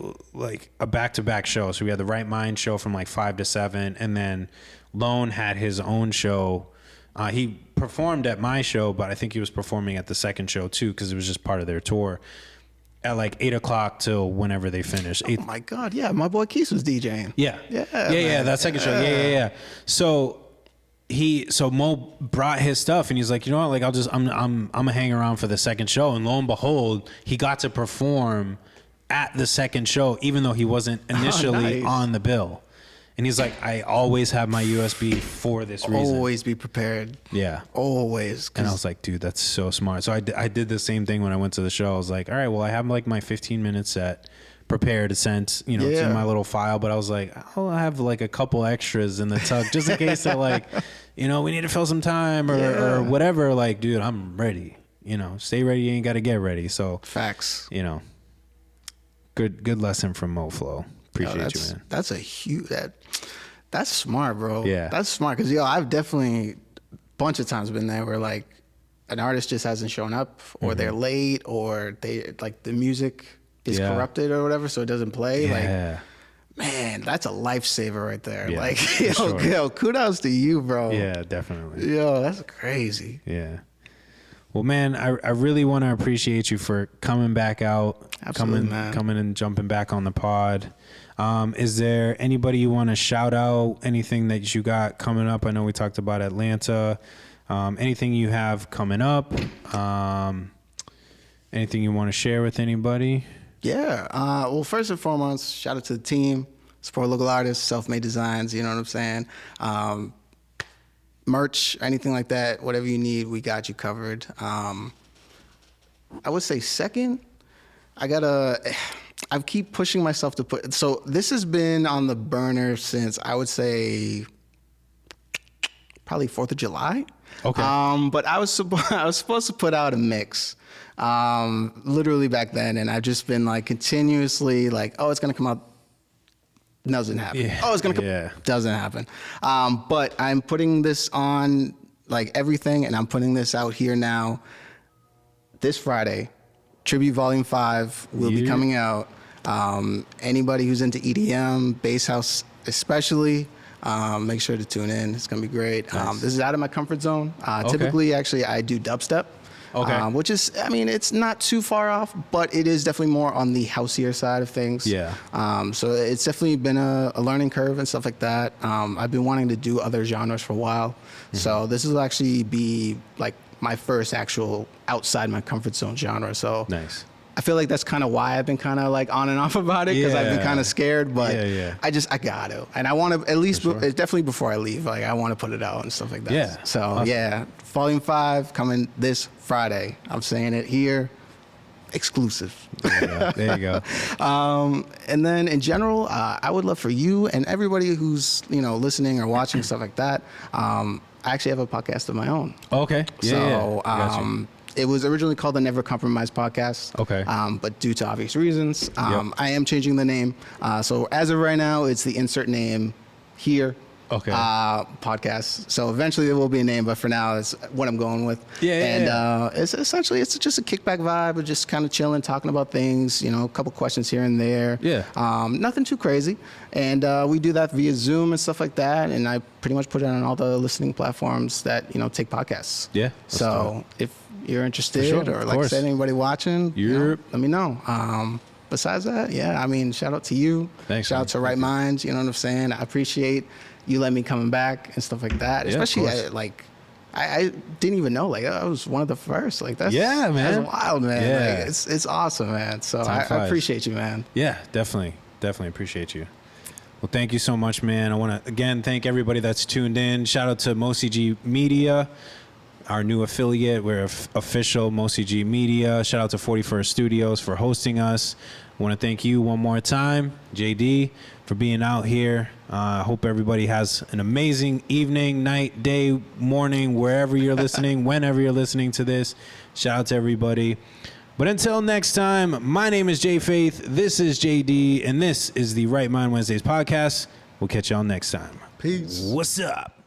A: a back-to-back show. So we had the Right Mind show from like 5 to 7, and then Lone had his own show. He performed at my show, but I think he was performing at the second show too, because it was just part of their tour. At like 8 o'clock till whenever they finished.
B: Oh my God! Yeah, my boy Keith was DJing.
A: Yeah. That second show. Yeah. So Mo brought his stuff, and he's like, you know what? Like, I'm gonna hang around for the second show. And lo and behold, he got to perform at the second show, even though he wasn't initially on the bill. And he's like, I always have my USB for this reason.
B: Always be prepared.
A: Yeah.
B: Always.
A: And I was like, dude, that's so smart. So I did the same thing when I went to the show. I was like, all right, well, I have like my 15-minute set prepared to send, you know, to my little file. But I was like, I have like a couple extras in the tuck just in case they're like, you know, we need to fill some time or whatever. Like, dude, I'm ready. You know, stay ready. You ain't got to get ready. So
B: facts.
A: You know, good lesson from MoFlo. Appreciate you, man.
B: That's a huge that's smart, bro.
A: Yeah,
B: that's smart, because I've definitely a bunch of times been there where like an artist just hasn't shown up, or they're late, or they like the music is corrupted or whatever, so it doesn't play. Like, man, that's a lifesaver right there.
A: Yeah,
B: like, yo, kudos to you, bro.
A: Yeah, definitely.
B: Yo, that's crazy.
A: Yeah. Well, man, I really want to appreciate you for coming back out, coming and jumping back on the pod. Is there anybody you want to shout out? Anything that you got coming up? I know we talked about Atlanta. Anything you have coming up? Anything you want to share with anybody?
B: Yeah. Well, first and foremost, shout out to the team. Support local artists, SelfMade designs. You know what I'm saying? Merch, anything like that, whatever you need, we got you covered. I would say second, I keep pushing myself to put, so this has been on the burner since I would say probably 4th of July.
A: Okay.
B: But I was supposed to put out a mix, literally back then. And I've just been like continuously like, oh, it's going to come out. Doesn't happen.
A: Yeah.
B: Oh, it's going to come. Doesn't happen. But I'm putting this on like everything, and I'm putting this out here now this Friday. Tribute Volume 5 will be coming out. Anybody who's into EDM, bass house especially, make sure to tune in. It's going to be great.
A: Nice.
B: This is out of my comfort zone. Typically, actually, I do dubstep. Which is, I mean, it's not too far off, but it is definitely more on the houseier side of things.
A: Yeah.
B: So it's definitely been a learning curve and stuff like that. I've been wanting to do other genres for a while. Mm-hmm. So this will actually be like my first actual outside my comfort zone genre. So
A: nice.
B: I feel like that's kind of why I've been kind of like on and off about it, because I've been kind of scared, but I got to. And I want to, at least, definitely before I leave, like I want to put it out and stuff like that.
A: Yeah.
B: So,
A: awesome.
B: Volume 5 coming this Friday. I'm saying it here. Exclusive.
A: There you go.
B: And then in general, I would love for you and everybody who's, listening or watching stuff like that. I actually have a podcast of my own.
A: Okay.
B: So, it was originally called the Never Compromise Podcast.
A: Okay.
B: But due to obvious reasons, I am changing the name. So as of right now, it's the insert name here.
A: Okay.
B: Podcast. So eventually there will be a name, but for now it's what I'm going with. It's essentially, it's just a kickback vibe of just kind of chilling, talking about things, a couple questions here and there.
A: Yeah.
B: Nothing too crazy. And we do that via Zoom and stuff like that. And I pretty much put it on all the listening platforms that, take podcasts.
A: Yeah.
B: So if you're interested, or like I said, anybody watching, let me know. Besides that, shout out to you.
A: Thanks.
B: Shout out to Right Minds. You know what I'm saying? I appreciate you letting me coming back and stuff like that. Especially I didn't even know, like I was one of the first. Like that's
A: man.
B: That's wild, man.
A: Yeah.
B: Like, it's awesome, man. So I appreciate you, man.
A: Yeah, definitely appreciate you. Well, thank you so much, man. I want to again thank everybody that's tuned in. Shout out to MoCG Media, our new affiliate. We're official MoCG Media. Shout out to 41st Studios for hosting us. I want to thank you one more time, JD, for being out here. I hope everybody has an amazing evening, night, day, morning, wherever you're listening, whenever you're listening to this. Shout out to everybody. But until next time, my name is Jay Faith. This is JD, and this is the Right Mind Wednesdays podcast. We'll catch y'all next time.
B: Peace.
A: What's up?